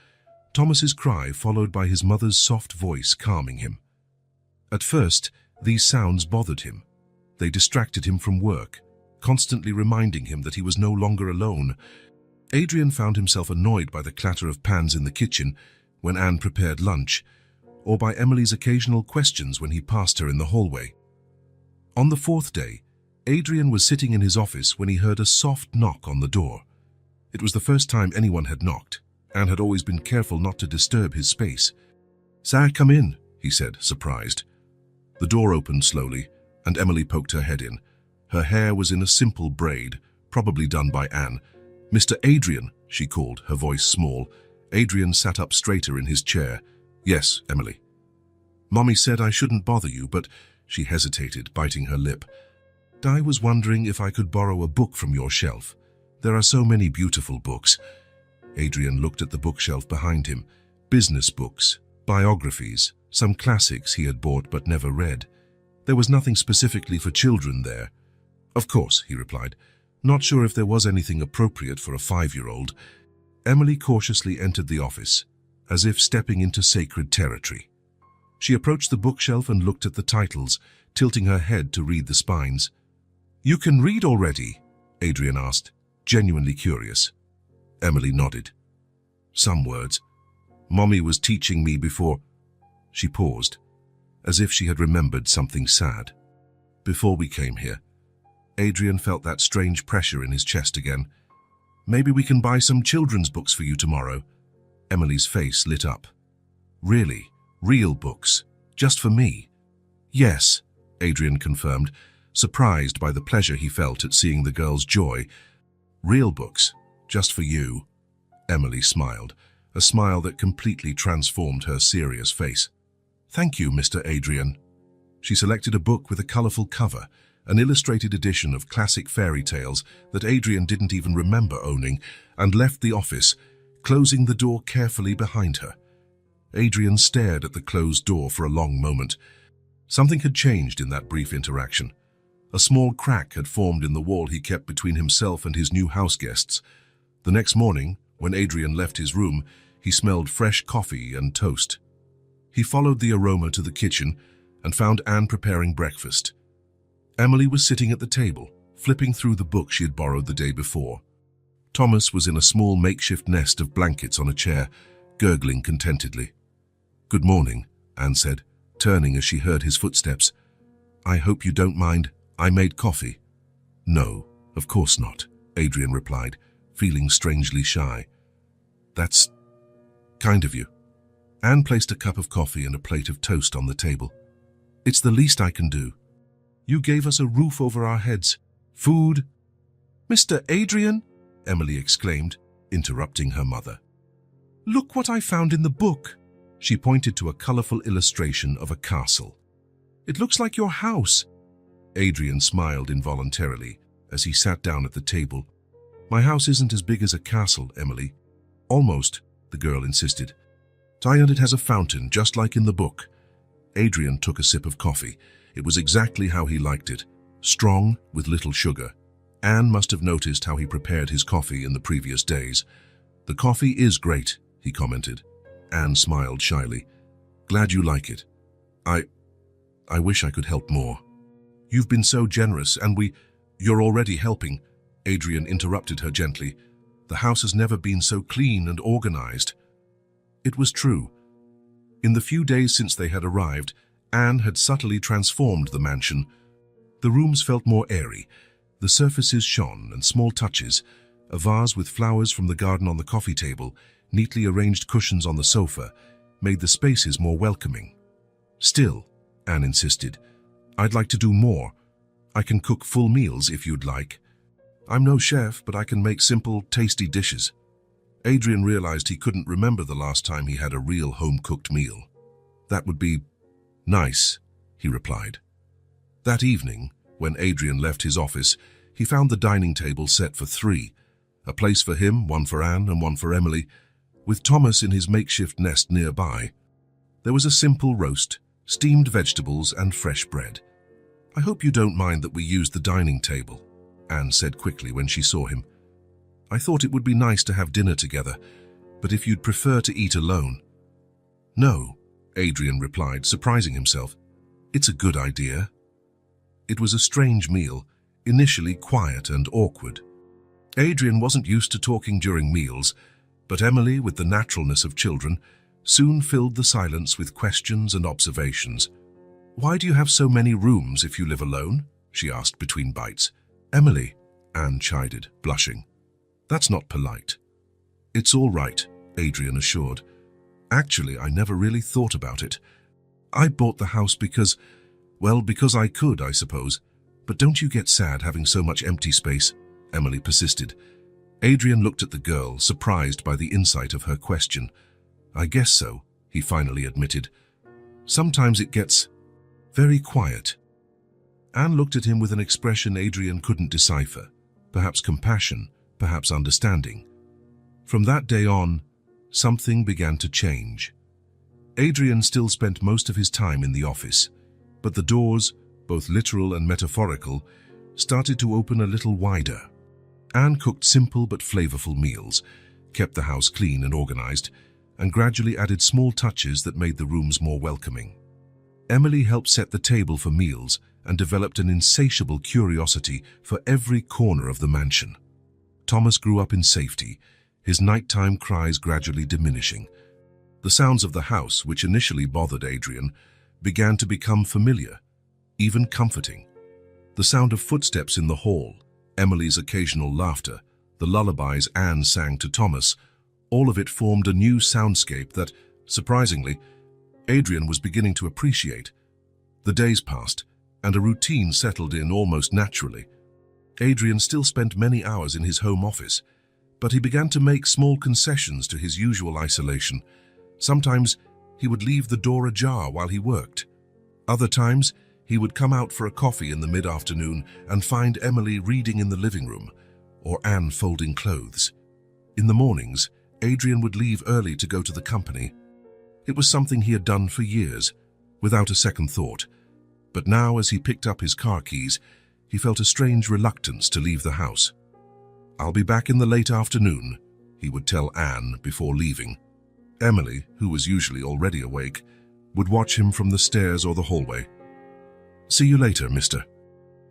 Thomas's cry followed by his mother's soft voice calming him. At first, these sounds bothered him. They distracted him from work, constantly reminding him that he was no longer alone. Adrian found himself annoyed by the clatter of pans in the kitchen when Anne prepared lunch, or by Emily's occasional questions when he passed her in the hallway. On the 4th day, Adrian was sitting in his office when he heard a soft knock on the door. It was the first time anyone had knocked. Anne had always been careful not to disturb his space. "Sir, come in," he said, surprised. The door opened slowly, and Emily poked her head in. Her hair was in a simple braid, probably done by Anne. "Mr. Adrian," she called, her voice small. Adrian sat up straighter in his chair. "Yes, Emily." "Mommy said I shouldn't bother you, but—" She hesitated, biting her lip. "I was wondering if I could borrow a book from your shelf. There are so many beautiful books." Adrian looked at the bookshelf behind him. Business books, biographies, some classics he had bought but never read. There was nothing specifically for children there. "Of course," he replied. Not sure if there was anything appropriate for a 5-year-old. Emily cautiously entered the office, as if stepping into sacred territory. She approached the bookshelf and looked at the titles, tilting her head to read the spines. "You can read already?" Adrian asked, genuinely curious. Emily nodded. "Some words. Mommy was teaching me before—" She paused, as if she had remembered something sad. "Before we came here." Adrian felt that strange pressure in his chest again. "Maybe we can buy some children's books for you tomorrow." Emily's face lit up. "Really? Real books? Just for me?" "Yes," Adrian confirmed, surprised by the pleasure he felt at seeing the girl's joy. "Real books? Just for you?" Emily smiled, a smile that completely transformed her serious face. "Thank you, Mr. Adrian." She selected a book with a colorful cover, an illustrated edition of classic fairy tales that Adrian didn't even remember owning, and left the office, closing the door carefully behind her. Adrian stared at the closed door for a long moment. Something had changed in that brief interaction. A small crack had formed in the wall he kept between himself and his new house guests. The next morning, when Adrian left his room, he smelled fresh coffee and toast. He followed the aroma to the kitchen and found Anne preparing breakfast. Emily was sitting at the table, flipping through the book she had borrowed the day before. Thomas was in a small makeshift nest of blankets on a chair, gurgling contentedly. "Good morning," Anne said, turning as she heard his footsteps. "I hope you don't mind. I made coffee." "No, of course not," Adrian replied, feeling strangely shy. "That's kind of you." Anne placed a cup of coffee and a plate of toast on the table. "It's the least I can do. You gave us a roof over our heads, food." "Mr. Adrian," Emily exclaimed, interrupting her mother. "Look what I found in the book." She pointed to a colorful illustration of a castle. "It looks like your house." Adrian smiled involuntarily as he sat down at the table. "My house isn't as big as a castle, Emily." "Almost," the girl insisted. "And it has a fountain, just like in the book." Adrian took a sip of coffee. It was exactly how he liked it, strong with little sugar. Anne must have noticed how he prepared his coffee in the previous days. "The coffee is great," he commented. Anne smiled shyly. "Glad you like it. I wish I could help more." "You've been so generous, and you're already helping," Adrian interrupted her gently. "The house has never been so clean and organized." It was true. In the few days since they had arrived, Anne had subtly transformed the mansion. The rooms felt more airy. The surfaces shone, and small touches, a vase with flowers from the garden on the coffee table, neatly arranged cushions on the sofa, made the spaces more welcoming. "Still," Anne insisted, "I'd like to do more. I can cook full meals if you'd like. I'm no chef, but I can make simple, tasty dishes." Adrian realized he couldn't remember the last time he had a real home-cooked meal. "That would be nice," he replied. That evening, when Adrian left his office, he found the dining table set for 3, a place for him, one for Anne and one for Emily, with Thomas in his makeshift nest nearby. There was a simple roast, steamed vegetables and fresh bread. "I hope you don't mind that we used the dining table," Anne said quickly when she saw him. "I thought it would be nice to have dinner together, but if you'd prefer to eat alone." "No," Adrian replied, surprising himself. "It's a good idea." It was a strange meal, initially quiet and awkward. Adrian wasn't used to talking during meals, but Emily, with the naturalness of children, soon filled the silence with questions and observations. "Why do you have so many rooms if you live alone?" she asked between bites. "Emily," Anne chided, blushing. "That's not polite." "It's all right," Adrian assured. "Actually, I never really thought about it. I bought the house because I could, I suppose. But don't you get sad having so much empty space?" Emily persisted. Adrian looked at the girl, surprised by the insight of her question. "I guess so," he finally admitted. "Sometimes it gets very quiet." Anne looked at him with an expression Adrian couldn't decipher, perhaps compassion, perhaps understanding. From that day on, something began to change. Adrian still spent most of his time in the office, but the doors, both literal and metaphorical, started to open a little wider. Anne cooked simple but flavorful meals, kept the house clean and organized, and gradually added small touches that made the rooms more welcoming. Emily helped set the table for meals and developed an insatiable curiosity for every corner of the mansion. Thomas grew up in safety, his nighttime cries gradually diminishing. The sounds of the house, which initially bothered Adrian, began to become familiar, even comforting. The sound of footsteps in the hall, Emily's occasional laughter, the lullabies Anne sang to Thomas, all of it formed a new soundscape that, surprisingly, Adrian was beginning to appreciate. The days passed, and a routine settled in almost naturally. Adrian still spent many hours in his home office, but he began to make small concessions to his usual isolation. Sometimes he would leave the door ajar while he worked. Other times, he would come out for a coffee in the mid-afternoon and find Emily reading in the living room, or Anne folding clothes. In the mornings, Adrian would leave early to go to the company. It was something he had done for years, without a second thought. But now, as he picked up his car keys, he felt a strange reluctance to leave the house. "I'll be back in the late afternoon," he would tell Anne before leaving. Emily, who was usually already awake, would watch him from the stairs or the hallway. "See you later, mister."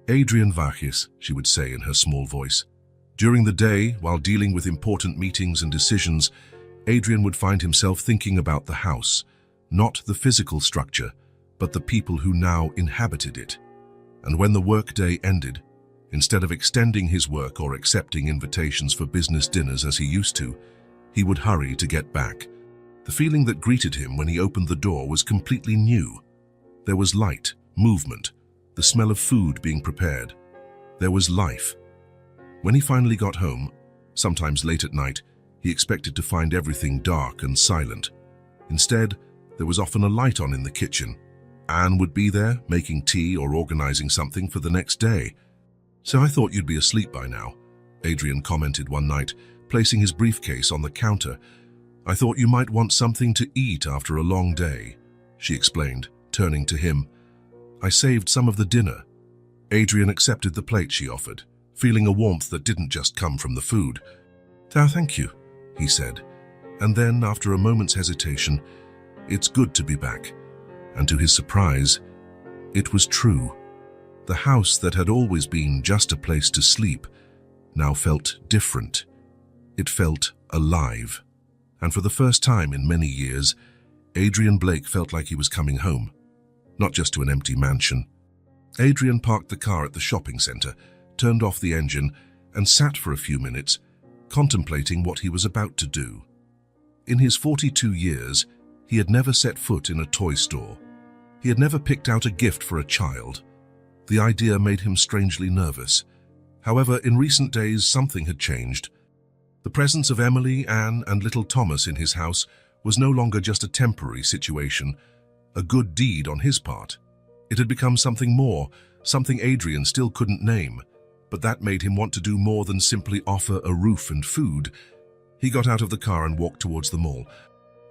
"Adrian Vargas," she would say in her small voice. During the day, while dealing with important meetings and decisions, Adrian would find himself thinking about the house, not the physical structure, but the people who now inhabited it. And when the workday ended, instead of extending his work or accepting invitations for business dinners as he used to, he would hurry to get back. The feeling that greeted him when he opened the door was completely new. There was light, movement, the smell of food being prepared. There was life. When he finally got home, sometimes late at night, he expected to find everything dark and silent. Instead, there was often a light on in the kitchen. Anne would be there, making tea or organizing something for the next day. "So I thought you'd be asleep by now," Adrian commented one night, placing his briefcase on the counter. "I thought you might want something to eat after a long day," she explained, turning to him. "I saved some of the dinner." Adrian accepted the plate she offered, feeling a warmth that didn't just come from the food. Thank you," he said, and then, after a moment's hesitation, "It's good to be back." And to his surprise, it was true. The house that had always been just a place to sleep now felt different. It felt alive. And for the first time in many years, Adrian Blake felt like he was coming home, not just to an empty mansion. Adrian parked the car at the shopping center, turned off the engine, and sat for a few minutes, contemplating what he was about to do. In his 42 years, he had never set foot in a toy store. He had never picked out a gift for a child. The idea made him strangely nervous. However, in recent days, something had changed. The presence of Emily, Anne, and little Thomas in his house was no longer just a temporary situation, a good deed on his part. It had become something more, something Adrian still couldn't name, but that made him want to do more than simply offer a roof and food. He got out of the car and walked towards the mall.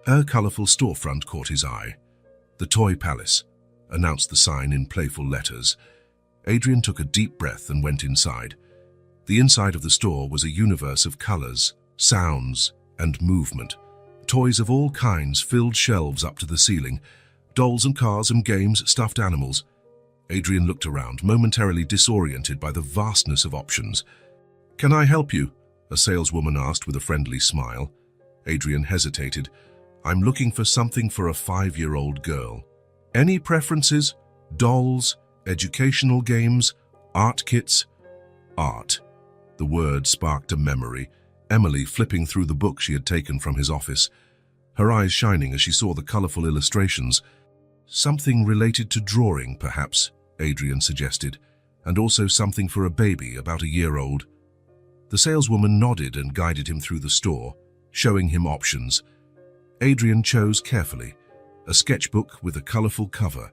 A colorful storefront caught his eye. "The Toy Palace," announced the sign in playful letters. Adrian took a deep breath and went inside. The inside of the store was a universe of colors, sounds, and movement. Toys of all kinds filled shelves up to the ceiling. Dolls and cars and games, stuffed animals. Adrian looked around, momentarily disoriented by the vastness of options. "Can I help you?" a saleswoman asked with a friendly smile. Adrian hesitated. "I'm looking for something for a 5-year-old girl." "Any preferences? Dolls, educational games, art kits?" Art. The word sparked a memory. Emily flipping through the book she had taken from his office, her eyes shining as she saw the colorful illustrations. "Something related to drawing, perhaps," Adrian suggested, "and also something for a baby about a year old." The saleswoman nodded and guided him through the store, showing him options. Adrian chose carefully: a sketchbook with a colorful cover,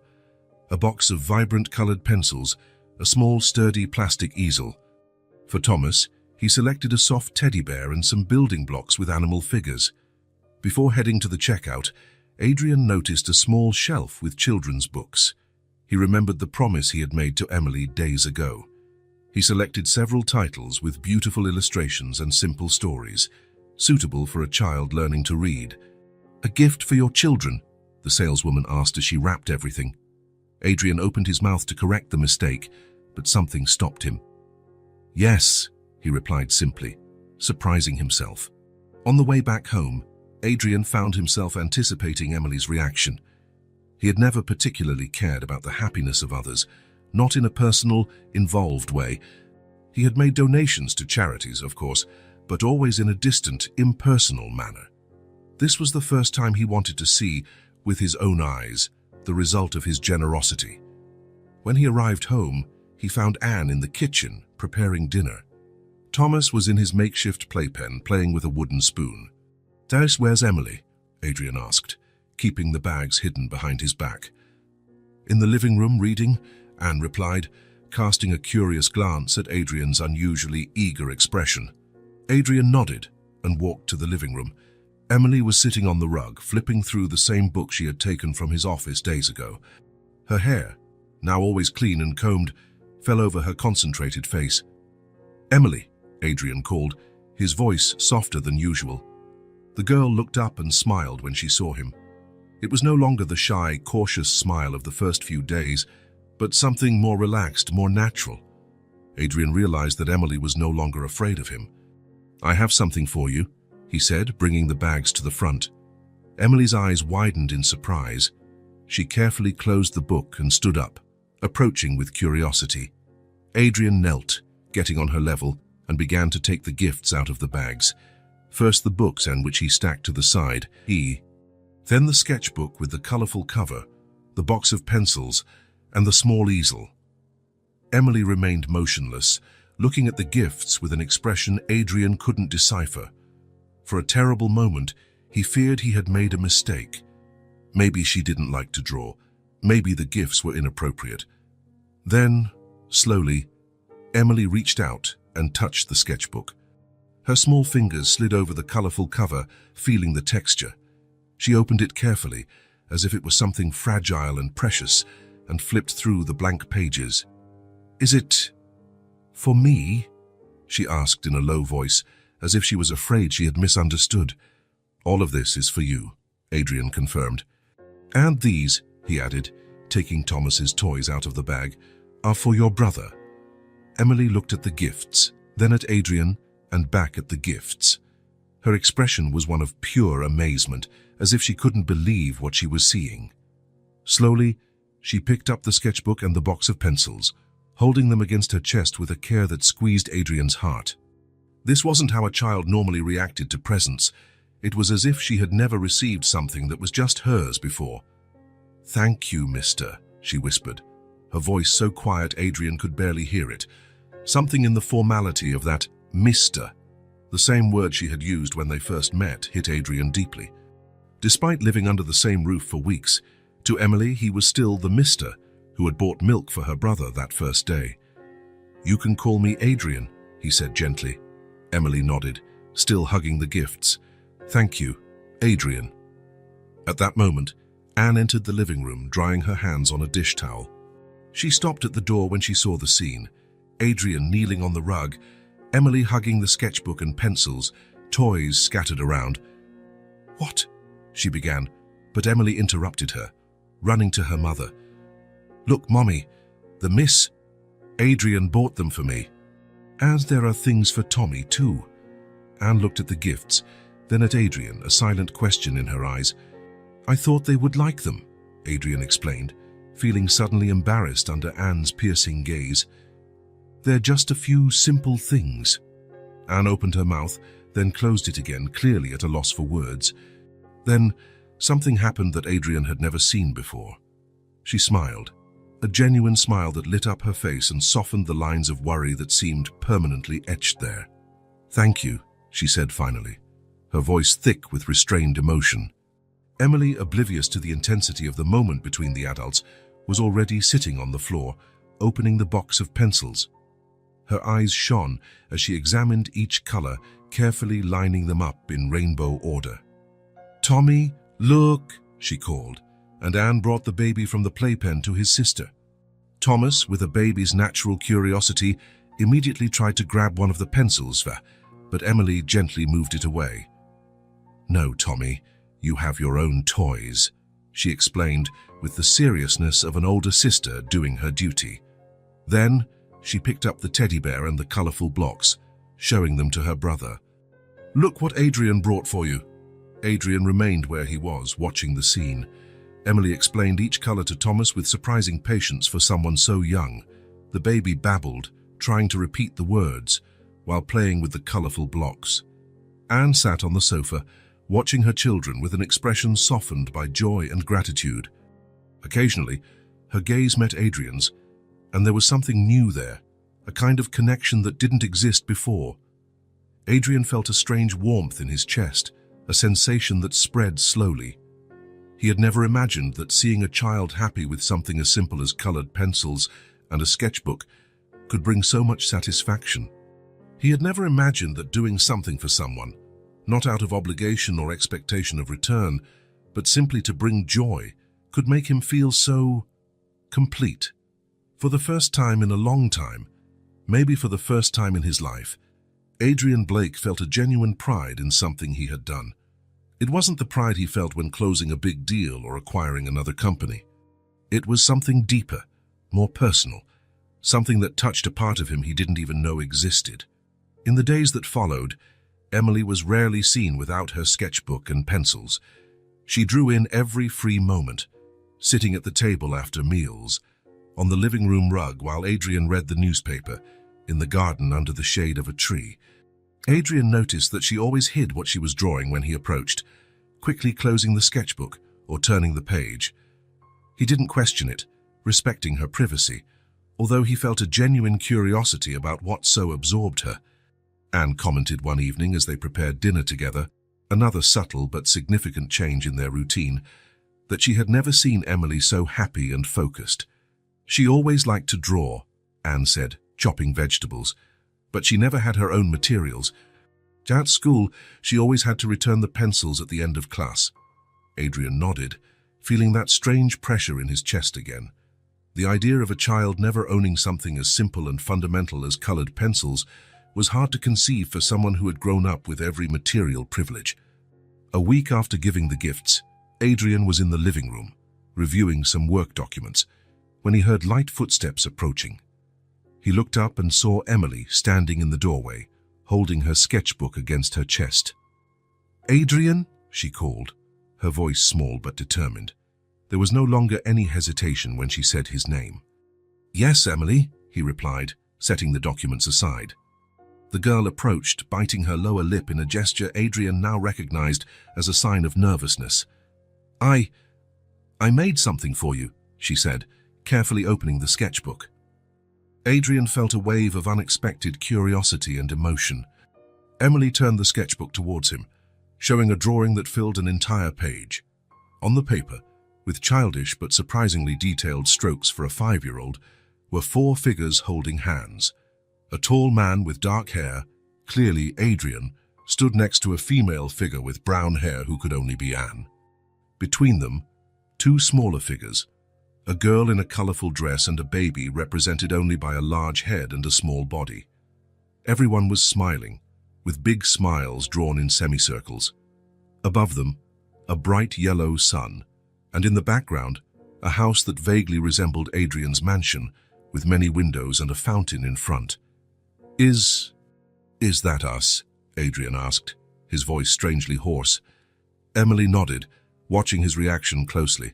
a box of vibrant colored pencils, a small sturdy plastic easel. For Thomas, he selected a soft teddy bear and some building blocks with animal figures. Before heading to the checkout, Adrian noticed a small shelf with children's books. He remembered the promise he had made to Emily days ago. He selected several titles with beautiful illustrations and simple stories, suitable for a child learning to read. "A gift for your children?" the saleswoman asked as she wrapped everything. Adrian opened his mouth to correct the mistake, but something stopped him. "Yes," he replied simply, surprising himself. On the way back home, Adrian found himself anticipating Emily's reaction. He had never particularly cared about the happiness of others, not in a personal, involved way. He had made donations to charities, of course, but always in a distant, impersonal manner. This was the first time he wanted to see, with his own eyes, the result of his generosity. When he arrived home, he found Anne in the kitchen, preparing dinner. Thomas was in his makeshift playpen, playing with a wooden spoon. "Where's Emily?" Adrian asked, keeping the bags hidden behind his back. "In the living room reading," Anne replied, casting a curious glance at Adrian's unusually eager expression. Adrian nodded and walked to the living room. Emily was sitting on the rug, flipping through the same book she had taken from his office days ago. Her hair, now always clean and combed, fell over her concentrated face. "Emily," Adrian called, his voice softer than usual. The girl looked up and smiled when she saw him. It was no longer the shy, cautious smile of the first few days, but something more relaxed, more natural. Adrian realized that Emily was no longer afraid of him. "I have something for you," he said, bringing the bags to the front. Emily's eyes widened in surprise. She carefully closed the book and stood up, approaching with curiosity. Adrian knelt, getting on her level, and began to take the gifts out of the bags. First the books, and which he stacked to the side. Then the sketchbook with the colorful cover, the box of pencils, and the small easel. Emily remained motionless, looking at the gifts with an expression Adrian couldn't decipher. For a terrible moment, he feared he had made a mistake. Maybe she didn't like to draw. Maybe the gifts were inappropriate. Then, slowly, Emily reached out and touched the sketchbook. Her small fingers slid over the colorful cover, feeling the texture. She opened it carefully, as if it was something fragile and precious, and flipped through the blank pages. "Is it for me?" she asked in a low voice, as if she was afraid she had misunderstood. "All of this is for you," Adrian confirmed. "And these," he added, taking Thomas's toys out of the bag, "are for your brother." Emily looked at the gifts, then at Adrian, and back at the gifts. Her expression was one of pure amazement, as if she couldn't believe what she was seeing. Slowly, she picked up the sketchbook and the box of pencils, holding them against her chest with a care that squeezed Adrian's heart. This wasn't how a child normally reacted to presents. It was as if she had never received something that was just hers before. "Thank you, mister," she whispered, her voice so quiet Adrian could barely hear it. Something in the formality of that "mister," the same word she had used when they first met, hit Adrian deeply. Despite living under the same roof for weeks, to Emily he was still the mister who had bought milk for her brother that first day. "You can call me Adrian," he said gently. Emily nodded, still hugging the gifts. "Thank you, Adrian." At that moment, Anne entered the living room, drying her hands on a dish towel. She stopped at the door when she saw the scene. Adrian kneeling on the rug, Emily hugging the sketchbook and pencils, toys scattered around. "What?" she began, but Emily interrupted her, running to her mother. "Look, Mommy, the Miss Adrian bought them for me. And there are things for Tommy, too." Anne looked at the gifts, then at Adrian, a silent question in her eyes. "I thought they would like them," Adrian explained, feeling suddenly embarrassed under Anne's piercing gaze. "They're just a few simple things." Anne opened her mouth, then closed it again, clearly at a loss for words. Then something happened that Adrian had never seen before. She smiled, a genuine smile that lit up her face and softened the lines of worry that seemed permanently etched there. "Thank you," she said finally, her voice thick with restrained emotion. Emily, oblivious to the intensity of the moment between the adults, was already sitting on the floor, opening the box of pencils. Her eyes shone as she examined each color, carefully lining them up in rainbow order. "Tommy, look," she called, and Anne brought the baby from the playpen to his sister. Thomas, with a baby's natural curiosity, immediately tried to grab one of the pencils, but Emily gently moved it away. "No, Tommy, you have your own toys," she explained with the seriousness of an older sister doing her duty. Then she picked up the teddy bear and the colorful blocks, showing them to her brother. "Look what Adrian brought for you." Adrian remained where he was, watching the scene. Emily explained each color to Thomas with surprising patience for someone so young. The baby babbled, trying to repeat the words, while playing with the colorful blocks. Anne sat on the sofa, watching her children with an expression softened by joy and gratitude. Occasionally, her gaze met Adrian's, and there was something new there, a kind of connection that didn't exist before. Adrian felt a strange warmth in his chest, a sensation that spread slowly. He had never imagined that seeing a child happy with something as simple as colored pencils and a sketchbook could bring so much satisfaction. He had never imagined that doing something for someone, not out of obligation or expectation of return, but simply to bring joy, could make him feel so complete. For the first time in a long time, maybe for the first time in his life, Adrian Blake felt a genuine pride in something he had done. It wasn't the pride he felt when closing a big deal or acquiring another company. It was something deeper, more personal, something that touched a part of him he didn't even know existed. In the days that followed, Emily was rarely seen without her sketchbook and pencils. She drew in every free moment, sitting at the table after meals, on the living room rug while Adrian read the newspaper, in the garden under the shade of a tree. Adrian noticed that she always hid what she was drawing when he approached, quickly closing the sketchbook or turning the page. He didn't question it, respecting her privacy, although he felt a genuine curiosity about what so absorbed her. Anne commented one evening as they prepared dinner together, another subtle but significant change in their routine, that she had never seen Emily so happy and focused. She always liked to draw, Anne said, chopping vegetables, but she never had her own materials. At school, she always had to return the pencils at the end of class. Adrian nodded, feeling that strange pressure in his chest again. The idea of a child never owning something as simple and fundamental as colored pencils was hard to conceive for someone who had grown up with every material privilege. A week after giving the gifts, Adrian was in the living room, reviewing some work documents, when he heard light footsteps approaching. He looked up and saw Emily standing in the doorway, holding her sketchbook against her chest. "Adrian," she called, her voice small but determined. There was no longer any hesitation when she said his name. "Yes, Emily," he replied, setting the documents aside. The girl approached, biting her lower lip in a gesture Adrian now recognized as a sign of nervousness. I made something for you," she said, carefully opening the sketchbook. Adrian felt a wave of unexpected curiosity and emotion. Emily turned the sketchbook towards him, showing a drawing that filled an entire page. On the paper, with childish but surprisingly detailed strokes for a 5-year-old, were 4 figures holding hands. A tall man with dark hair, clearly Adrian, stood next to a female figure with brown hair who could only be Anne. Between them, 2 smaller figures, a girl in a colorful dress and a baby represented only by a large head and a small body. Everyone was smiling, with big smiles drawn in semicircles. Above them, a bright yellow sun, and in the background, a house that vaguely resembled Adrian's mansion, with many windows and a fountain in front. Is that us?" Adrian asked, his voice strangely hoarse. Emily nodded, watching his reaction closely.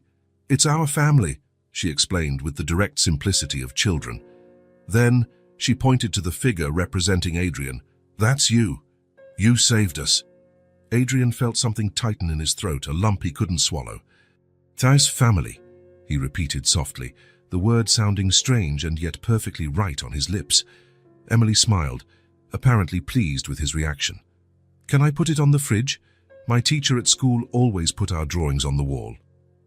"It's our family," she explained with the direct simplicity of children. Then she pointed to the figure representing Adrian. "That's you. You saved us." Adrian felt something tighten in his throat, a lump he couldn't swallow. "Tha's family," he repeated softly, the word sounding strange and yet perfectly right on his lips. Emily smiled, apparently pleased with his reaction. "Can I put it on the fridge? My teacher at school always put our drawings on the wall."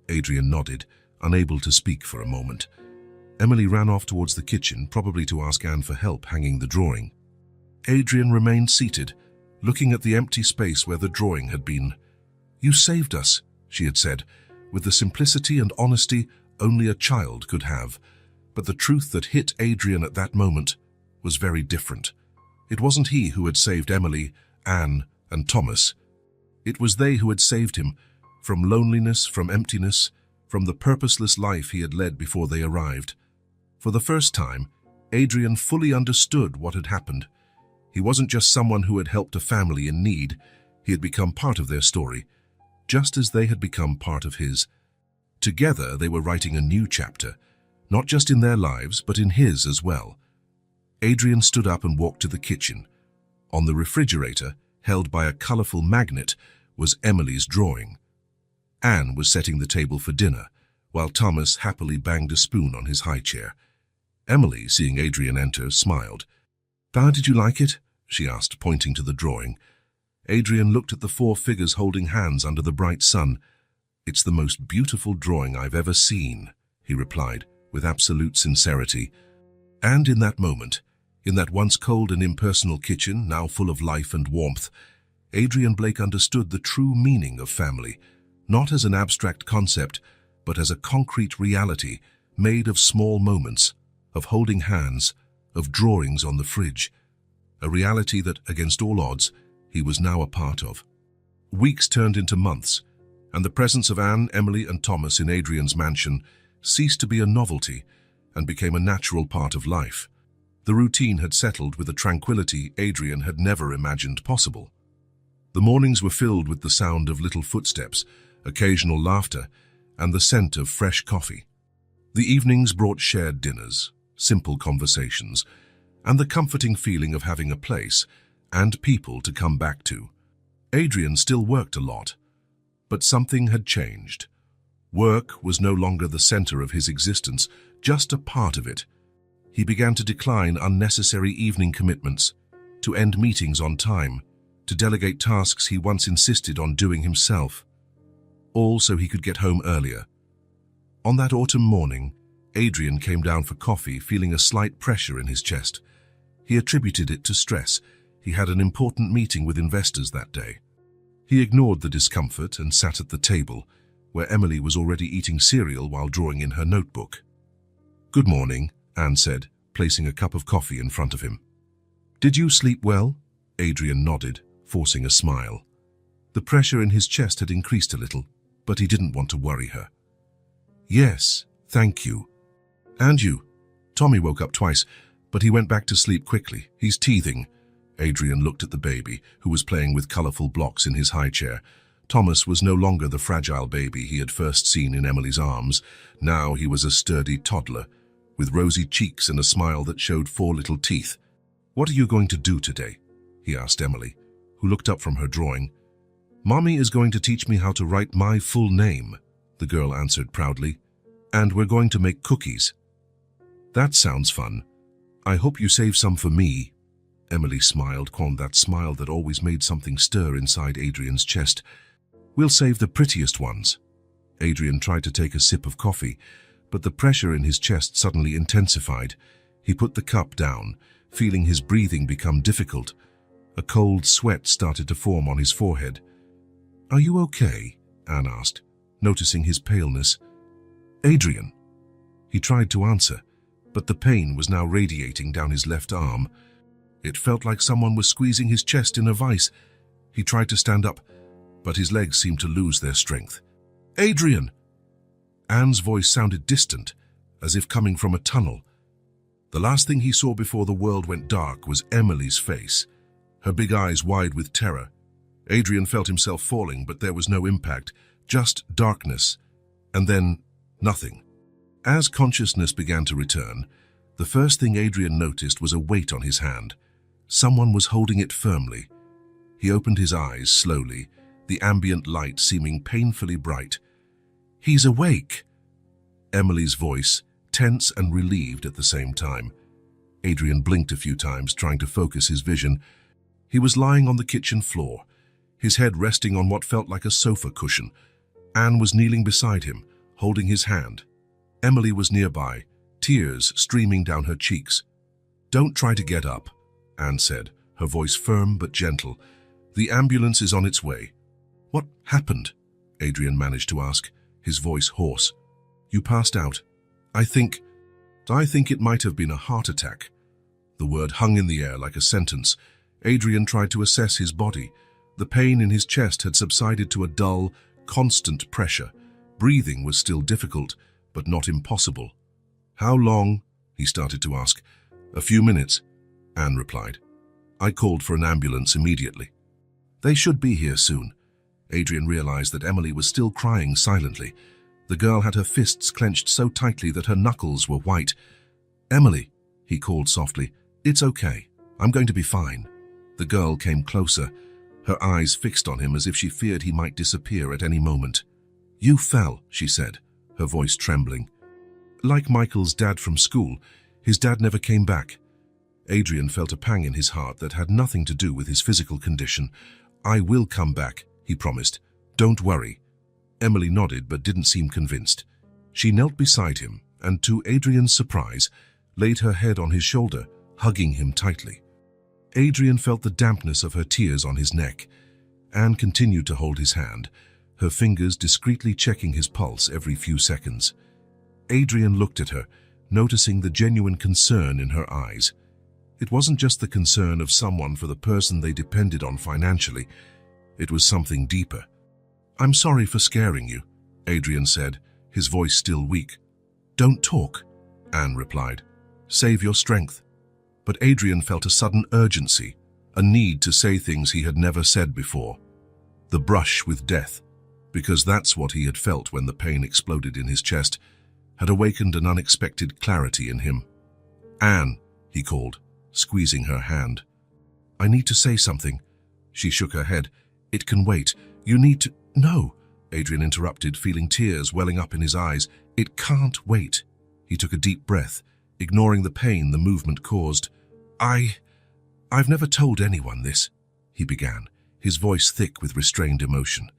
Adrian nodded, unable to speak for a moment. Emily ran off towards the kitchen, probably to ask Anne for help hanging the drawing. Adrian remained seated, looking at the empty space where the drawing had been. "You saved us," she had said, with the simplicity and honesty only a child could have. But the truth that hit Adrian at that moment was very different. It wasn't he who had saved Emily, Anne, and Thomas. It was they who had saved him, from loneliness, from emptiness, from the purposeless life he had led before they arrived. For the first time, Adrian fully understood what had happened. He wasn't just someone who had helped a family in need. He had become part of their story, just as they had become part of his. Together, they were writing a new chapter, not just in their lives, but in his as well. Adrian stood up and walked to the kitchen. On the refrigerator, held by a colorful magnet, was Emily's drawing. Anne was setting the table for dinner, while Thomas happily banged a spoon on his high chair. Emily, seeing Adrian enter, smiled. "How did you like it?" she asked, pointing to the drawing. Adrian looked at the 4 figures holding hands under the bright sun. "It's the most beautiful drawing I've ever seen," he replied with absolute sincerity. And in that moment, in that once cold and impersonal kitchen, now full of life and warmth, Adrian Blake understood the true meaning of family, not as an abstract concept, but as a concrete reality made of small moments, of holding hands, of drawings on the fridge, a reality that, against all odds, he was now a part of. Weeks turned into months, and the presence of Anne, Emily, and Thomas in Adrian's mansion ceased to be a novelty and became a natural part of life. The routine had settled with a tranquility Adrian had never imagined possible. The mornings were filled with the sound of little footsteps, occasional laughter, and the scent of fresh coffee. The evenings brought shared dinners, simple conversations, and the comforting feeling of having a place and people to come back to. Adrian still worked a lot, but something had changed. Work was no longer the center of his existence, just a part of it. He began to decline unnecessary evening commitments, to end meetings on time, to delegate tasks he once insisted on doing himself, all so he could get home earlier. On that autumn morning, Adrian came down for coffee, feeling a slight pressure in his chest. He attributed it to stress. He had an important meeting with investors that day. He ignored the discomfort and sat at the table, where Emily was already eating cereal while drawing in her notebook. "Good morning," Anne said, placing a cup of coffee in front of him. "Did you sleep well?" Adrian nodded, forcing a smile. The pressure in his chest had increased a little, but he didn't want to worry her. "Yes, thank you." "And you?" Tommy woke up twice, but he went back to sleep quickly. "He's teething." Adrian looked at the baby, who was playing with colorful blocks in his high chair. Thomas was no longer the fragile baby he had first seen in Emily's arms. Now he was a sturdy toddler, with rosy cheeks and a smile that showed 4 little teeth. "What are you going to do today?" he asked Emily, who looked up from her drawing. "Mommy is going to teach me how to write my full name," the girl answered proudly. "And we're going to make cookies." "That sounds fun. I hope you save some for me." Emily smiled, that smile that always made something stir inside Adrian's chest. "We'll save the prettiest ones." Adrian tried to take a sip of coffee, but the pressure in his chest suddenly intensified. He put the cup down, feeling his breathing become difficult. A cold sweat started to form on his forehead. "Are you okay?" Anne asked, noticing his paleness. "Adrian." He tried to answer, but the pain was now radiating down his left arm. It felt like someone was squeezing his chest in a vice. He tried to stand up, but his legs seemed to lose their strength. "Adrian!" Anne's voice sounded distant, as if coming from a tunnel. The last thing he saw before the world went dark was Emily's face, her big eyes wide with terror. Adrian felt himself falling, but there was no impact, just darkness, and then nothing. As consciousness began to return, the first thing Adrian noticed was a weight on his hand. Someone was holding it firmly. He opened his eyes slowly, the ambient light seeming painfully bright. "He's awake!" Emily's voice, tense and relieved at the same time. Adrian blinked a few times, trying to focus his vision. He was lying on the kitchen floor, his head resting on what felt like a sofa cushion. Anne was kneeling beside him, holding his hand. Emily was nearby, tears streaming down her cheeks. "Don't try to get up," Anne said, her voice firm but gentle. "The ambulance is on its way." "What happened?" Adrian managed to ask, his voice hoarse. "You passed out. I think it might have been a heart attack." The word hung in the air like a sentence. Adrian tried to assess his body. The pain in his chest had subsided to a dull, constant pressure. Breathing was still difficult, but not impossible. "How long?" he started to ask. "A few minutes," Anne replied. "I called for an ambulance immediately." "They should be here soon." Adrian realized that Emily was still crying silently. The girl had her fists clenched so tightly that her knuckles were white. "Emily," he called softly, "it's okay. I'm going to be fine." The girl came closer, her eyes fixed on him as if she feared he might disappear at any moment. "You fell," she said, her voice trembling. Like Michael's dad from school, his dad never came back. Adrian felt a pang in his heart that had nothing to do with his physical condition. "I will come back," he promised. "Don't worry." Emily nodded but didn't seem convinced. She knelt beside him and, to Adrian's surprise, laid her head on his shoulder, hugging him tightly. Adrian felt the dampness of her tears on his neck. Anne continued to hold his hand, her fingers discreetly checking his pulse every few seconds. Adrian looked at her, noticing the genuine concern in her eyes. It wasn't just the concern of someone for the person they depended on financially. It was something deeper. "I'm sorry for scaring you," Adrian said, his voice still weak. "Don't talk," Anne replied. "Save your strength." But Adrian felt a sudden urgency, a need to say things he had never said before. The brush with death, because that's what he had felt when the pain exploded in his chest, had awakened an unexpected clarity in him. "Anne," he called, squeezing her hand. "I need to say something." She shook her head. "It can wait. You need to—" "No," Adrian interrupted, feeling tears welling up in his eyes. "It can't wait." He took a deep breath, ignoring the pain the movement caused. I've never told anyone this," he began, his voice thick with restrained emotion.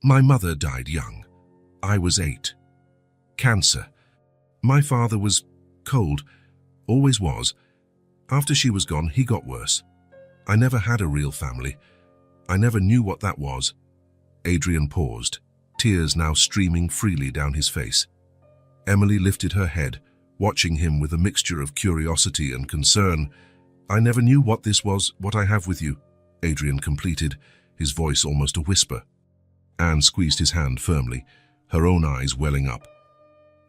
"My mother died young. I was 8. Cancer. My father was cold, always was. After she was gone, he got worse. I never had a real family. I never knew what that was." Adrian paused, tears now streaming freely down his face. Emily lifted her head, watching him with a mixture of curiosity and concern. "I never knew what this was, what I have with you," Adrian completed, his voice almost a whisper. Anne squeezed his hand firmly, her own eyes welling up.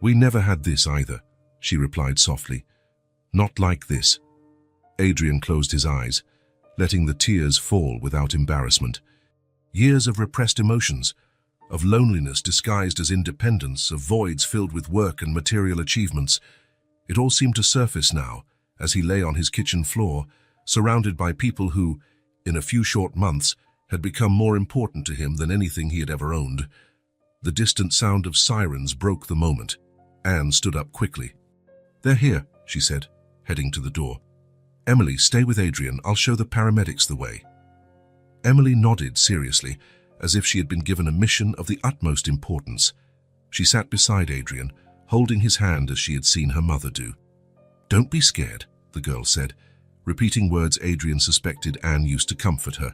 "We never had this either," she replied softly. "Not like this." Adrian closed his eyes, letting the tears fall without embarrassment. Years of repressed emotions, of loneliness disguised as independence, of voids filled with work and material achievements. It all seemed to surface now, as he lay on his kitchen floor, surrounded by people who, in a few short months, had become more important to him than anything he had ever owned. The distant sound of sirens broke the moment. Anne stood up quickly. "They're here," she said, heading to the door. "Emily, stay with Adrian. I'll show the paramedics the way." Emily nodded seriously, as if she had been given a mission of the utmost importance. She sat beside Adrian, holding his hand as she had seen her mother do. "Don't be scared," the girl said, repeating words Adrian suspected Anne used to comfort her.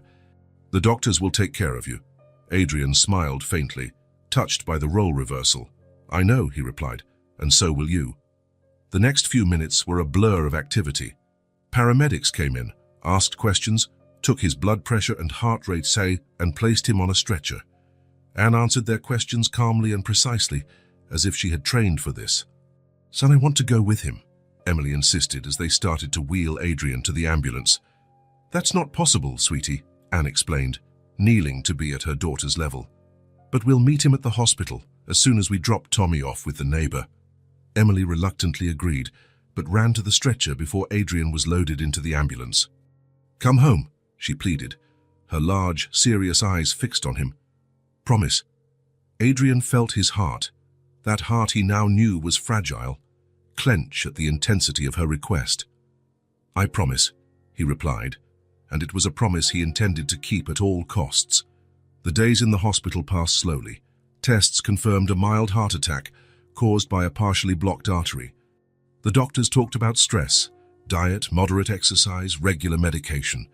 "The doctors will take care of you." Adrian smiled faintly, touched by the role reversal. "I know," he replied, "and so will you." The next few minutes were a blur of activity. Paramedics came in, asked questions, took his blood pressure and heart rate, and placed him on a stretcher. Anne answered their questions calmly and precisely, as if she had trained for this. "Son, I want to go with him," Emily insisted as they started to wheel Adrian to the ambulance. "That's not possible, sweetie," Anne explained, kneeling to be at her daughter's level. "But we'll meet him at the hospital as soon as we drop Tommy off with the neighbor." Emily reluctantly agreed, but ran to the stretcher before Adrian was loaded into the ambulance. "Come home," she pleaded, her large, serious eyes fixed on him. "Promise." Adrian felt his heart, that heart he now knew was fragile, clench at the intensity of her request. "I promise," he replied, and it was a promise he intended to keep at all costs. The days in the hospital passed slowly. Tests confirmed a mild heart attack caused by a partially blocked artery. The doctors talked about stress, diet, moderate exercise, regular medication.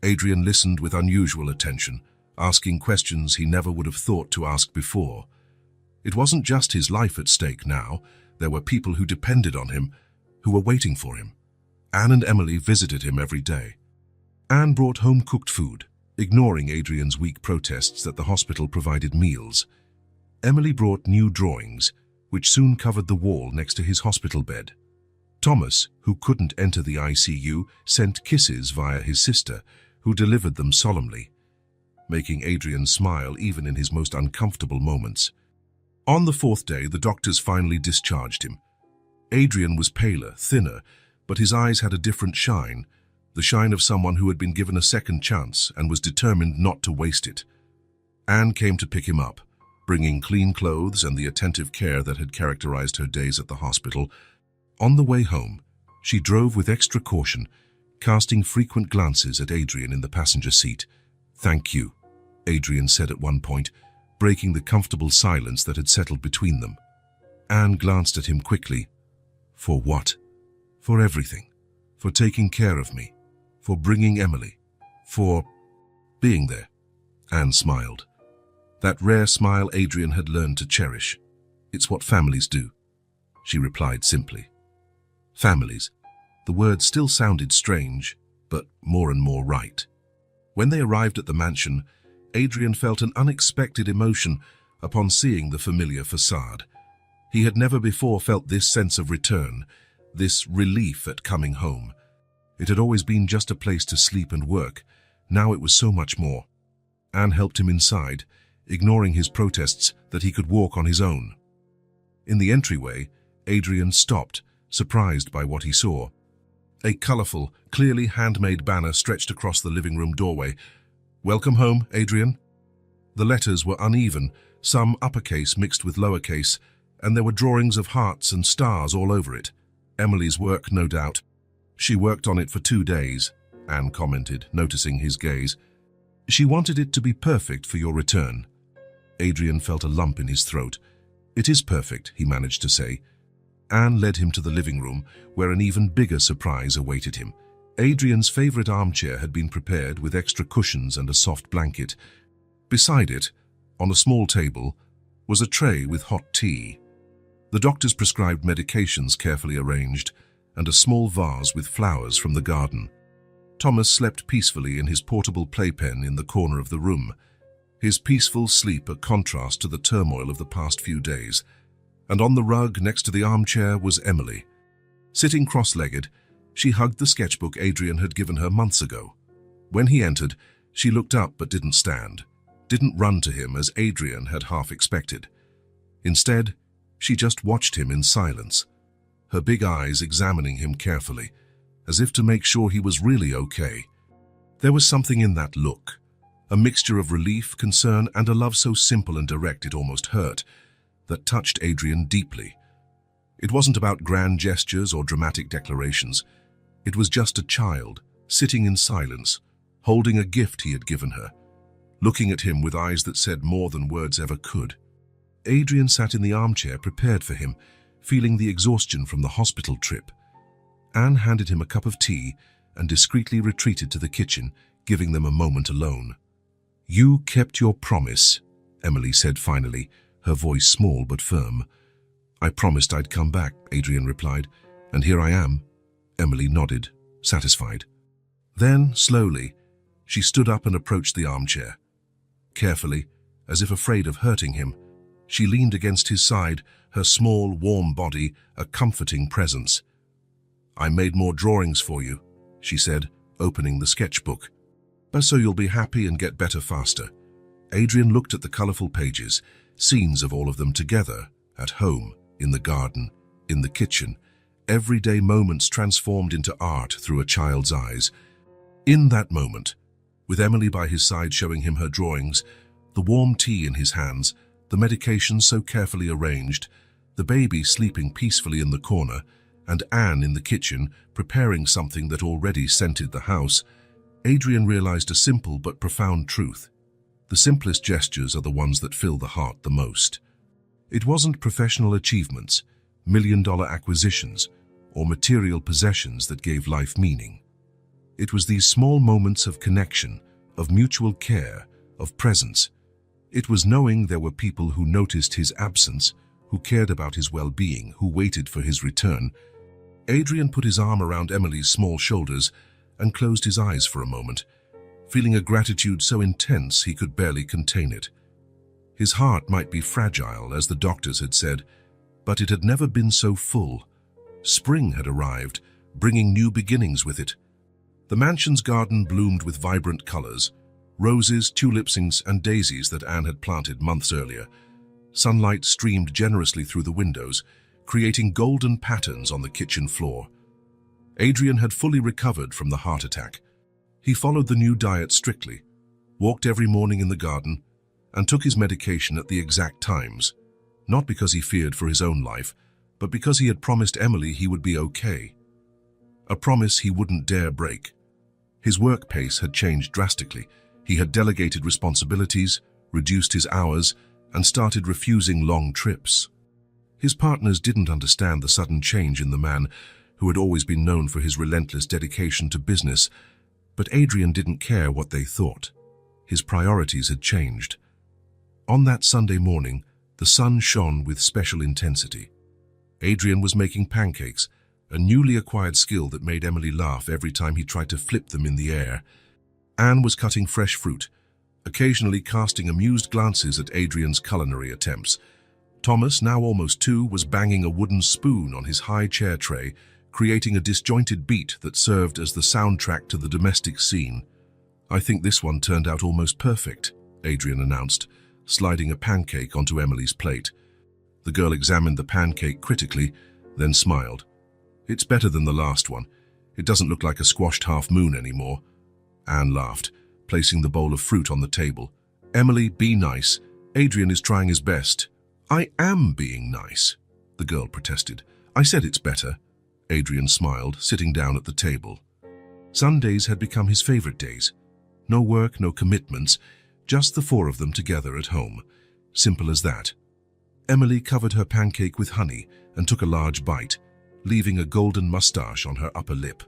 Adrian listened with unusual attention, asking questions he never would have thought to ask before. It wasn't just his life at stake now. There were people who depended on him, who were waiting for him. Anne and Emily visited him every day. Anne brought home-cooked food, ignoring Adrian's weak protests that the hospital provided meals. Emily brought new drawings, which soon covered the wall next to his hospital bed. Thomas, who couldn't enter the ICU, sent kisses via his sister, who delivered them solemnly, making Adrian smile even in his most uncomfortable moments. On the 4th day, the doctors finally discharged him. Adrian was paler, thinner, but his eyes had a different shine, the shine of someone who had been given a second chance and was determined not to waste it. Anne came to pick him up, bringing clean clothes and the attentive care that had characterized her days at the hospital. On the way home, she drove with extra caution, casting frequent glances at Adrian in the passenger seat. "Thank you," Adrian said at one point, breaking the comfortable silence that had settled between them. Anne glanced at him quickly. For what? For everything. For taking care of me. For bringing Emily. For being there. Anne smiled. That rare smile Adrian had learned to cherish. It's what families do, she replied simply. Families. The word still sounded strange, but more and more right. When they arrived at the mansion, Adrian felt an unexpected emotion upon seeing the familiar facade. He had never before felt this sense of return, this relief at coming home. It had always been just a place to sleep and work. Now it was so much more. Anne helped him inside, ignoring his protests that he could walk on his own. In the entryway, Adrian stopped, surprised by what he saw. A colorful, clearly handmade banner stretched across the living room doorway. "Welcome home, Adrian." The letters were uneven, some uppercase mixed with lowercase, and there were drawings of hearts and stars all over it. Emily's work, no doubt. "She worked on it for 2 days," Anne commented, noticing his gaze. "She wanted it to be perfect for your return." Adrian felt a lump in his throat. "It is perfect," he managed to say. Anne led him to the living room, where an even bigger surprise awaited him. Adrian's favorite armchair had been prepared with extra cushions and a soft blanket. Beside it, on a small table, was a tray with hot tea. The doctor's prescribed medications carefully arranged, and a small vase with flowers from the garden. Thomas slept peacefully in his portable playpen in the corner of the room, his peaceful sleep a contrast to the turmoil of the past few days. And on the rug next to the armchair was Emily. Sitting cross-legged, she hugged the sketchbook Adrian had given her months ago. When he entered, she looked up but didn't stand, didn't run to him as Adrian had half expected. Instead, she just watched him in silence, her big eyes examining him carefully, as if to make sure he was really okay. There was something in that look, a mixture of relief, concern, and a love so simple and direct it almost hurt, that touched Adrian deeply. It wasn't about grand gestures or dramatic declarations. It was just a child, sitting in silence, holding a gift he had given her, looking at him with eyes that said more than words ever could. Adrian sat in the armchair prepared for him, feeling the exhaustion from the hospital trip. Anne handed him a cup of tea and discreetly retreated to the kitchen, giving them a moment alone. "You kept your promise," Emily said finally, her voice small but firm. "I promised I'd come back," Adrian replied, "and here I am." Emily nodded, satisfied. Then, slowly, she stood up and approached the armchair. Carefully, as if afraid of hurting him, she leaned against his side, her small, warm body a comforting presence. "I made more drawings for you," she said, opening the sketchbook. "But so you'll be happy and get better faster." Adrian looked at the colorful pages, scenes of all of them together, at home, in the garden, in the kitchen, everyday moments transformed into art through a child's eyes. In that moment, with Emily by his side showing him her drawings, the warm tea in his hands, the medication so carefully arranged, the baby sleeping peacefully in the corner, and Anne in the kitchen preparing something that already scented the house, Adrian realized a simple but profound truth. The simplest gestures are the ones that fill the heart the most. It wasn't professional achievements, million-dollar acquisitions, or material possessions that gave life meaning. It was these small moments of connection, of mutual care, of presence. It was knowing there were people who noticed his absence, who cared about his well-being, who waited for his return. Adrian put his arm around Emily's small shoulders and closed his eyes for a moment, feeling a gratitude so intense he could barely contain it. His heart might be fragile, as the doctors had said, but it had never been so full. Spring had arrived, bringing new beginnings with it. The mansion's garden bloomed with vibrant colors, roses, tulips, and daisies that Anne had planted months earlier. Sunlight streamed generously through the windows, creating golden patterns on the kitchen floor. Adrian had fully recovered from the heart attack. He followed the new diet strictly, walked every morning in the garden, and took his medication at the exact times, not because he feared for his own life, but because he had promised Emily he would be okay. A promise he wouldn't dare break. His work pace had changed drastically. He had delegated responsibilities, reduced his hours, and started refusing long trips. His partners didn't understand the sudden change in the man who had always been known for his relentless dedication to business, but Adrian didn't care what they thought. His priorities had changed. On that Sunday morning, the sun shone with special intensity. Adrian was making pancakes, a newly acquired skill that made Emily laugh every time he tried to flip them in the air. Anne was cutting fresh fruit, occasionally casting amused glances at Adrian's culinary attempts. Thomas, now almost 2, was banging a wooden spoon on his high chair tray, creating a disjointed beat that served as the soundtrack to the domestic scene. "I think this one turned out almost perfect," Adrian announced, sliding a pancake onto Emily's plate. The girl examined the pancake critically, then smiled. "It's better than the last one. It doesn't look like a squashed half-moon anymore." Anne laughed, placing the bowl of fruit on the table. "Emily, be nice. Adrian is trying his best." "I am being nice," the girl protested. "I said it's better." Adrian smiled, sitting down at the table. Sundays had become his favorite days. No work, no commitments, just the 4 of them together at home. Simple as that. Emily covered her pancake with honey and took a large bite, leaving a golden mustache on her upper lip.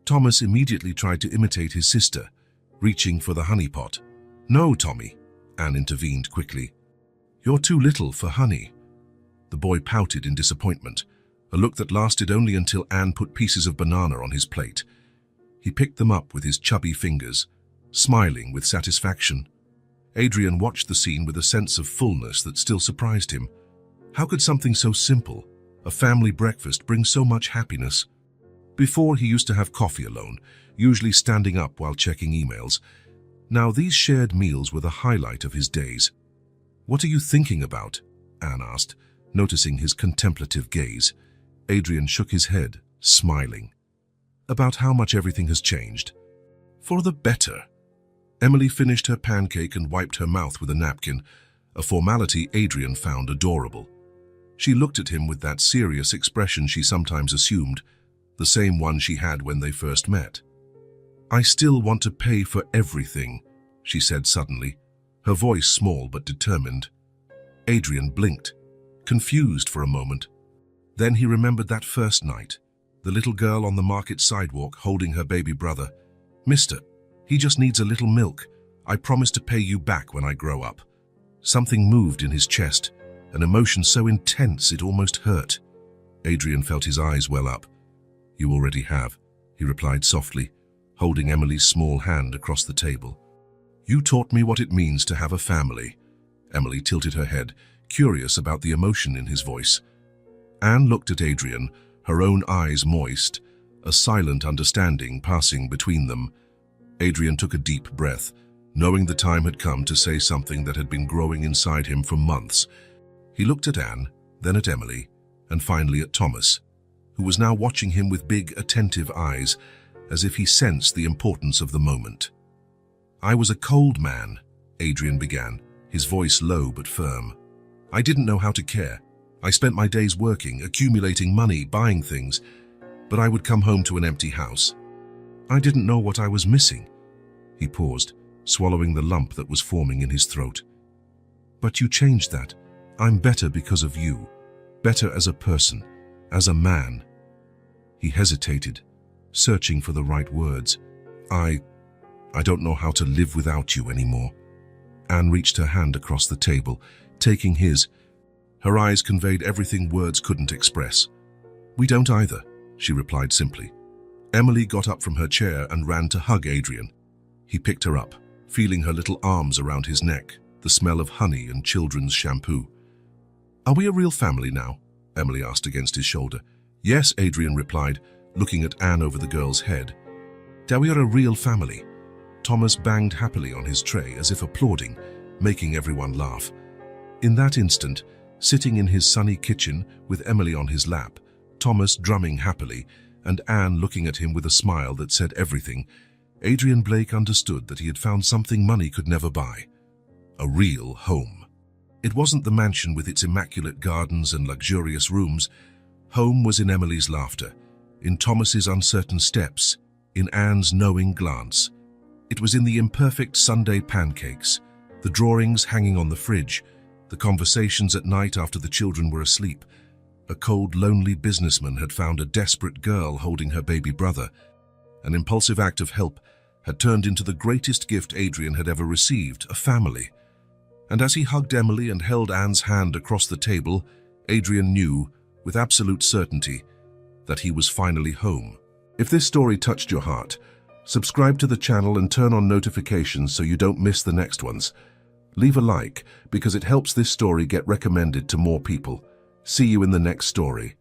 Thomas immediately tried to imitate his sister, reaching for the honey pot. "No, Tommy," Anne intervened quickly. "You're too little for honey." The boy pouted in disappointment, a look that lasted only until Anne put pieces of banana on his plate. He picked them up with his chubby fingers, smiling with satisfaction. Adrian watched the scene with a sense of fullness that still surprised him. How could something so simple, a family breakfast, bring so much happiness? Before, he used to have coffee alone, usually standing up while checking emails. Now these shared meals were the highlight of his days. "What are you thinking about?" Anne asked, noticing his contemplative gaze. Adrian shook his head, smiling. "About how much everything has changed. For the better." Emily finished her pancake and wiped her mouth with a napkin, a formality Adrian found adorable. She looked at him with that serious expression she sometimes assumed, the same one she had when they first met. "I still want to pay for everything," she said suddenly, her voice small but determined. Adrian blinked, confused for a moment. Then he remembered that first night, the little girl on the market sidewalk holding her baby brother. "Mister, he just needs a little milk. I promise to pay you back when I grow up." Something moved in his chest, an emotion so intense it almost hurt. Adrian felt his eyes well up. "You already have," he replied softly, holding Emily's small hand across the table. "You taught me what it means to have a family." Emily tilted her head, curious about the emotion in his voice. Anne looked at Adrian, her own eyes moist, a silent understanding passing between them. Adrian took a deep breath, knowing the time had come to say something that had been growing inside him for months. He looked at Anne, then at Emily, and finally at Thomas, who was now watching him with big, attentive eyes, as if he sensed the importance of the moment. "I was a cold man," Adrian began, his voice low but firm. "I didn't know how to care. I spent my days working, accumulating money, buying things, but I would come home to an empty house. I didn't know what I was missing." He paused, swallowing the lump that was forming in his throat. "But you changed that. I'm better because of you. Better as a person, as a man." He hesitated, searching for the right words. I don't know how to live without you anymore." Anne reached her hand across the table, taking his. Her eyes conveyed everything words couldn't express. "We don't either," she replied simply. Emily got up from her chair and ran to hug Adrian. He picked her up, feeling her little arms around his neck, the smell of honey and children's shampoo. "Are we a real family now?" Emily asked against his shoulder. "Yes," Adrian replied, looking at Anne over the girl's head. "That we are a real family." Thomas banged happily on his tray as if applauding, making everyone laugh. In that instant, sitting in his sunny kitchen with Emily on his lap, Thomas drumming happily, and Anne looking at him with a smile that said everything, Adrian Blake understood that he had found something money could never buy. A real home. It wasn't the mansion with its immaculate gardens and luxurious rooms. Home was in Emily's laughter, in Thomas's uncertain steps, in Anne's knowing glance. It was in the imperfect Sunday pancakes, The drawings hanging on the fridge, the conversations at night after the children were asleep. A cold, lonely businessman had found a desperate girl holding her baby brother. An impulsive act of help had turned into the greatest gift Adrian had ever received, a family. And as he hugged Emily and held Anne's hand across the table, Adrian knew, with absolute certainty, that he was finally home. If this story touched your heart, subscribe to the channel and turn on notifications so you don't miss the next ones. Leave a like because it helps this story get recommended to more people. See you in the next story.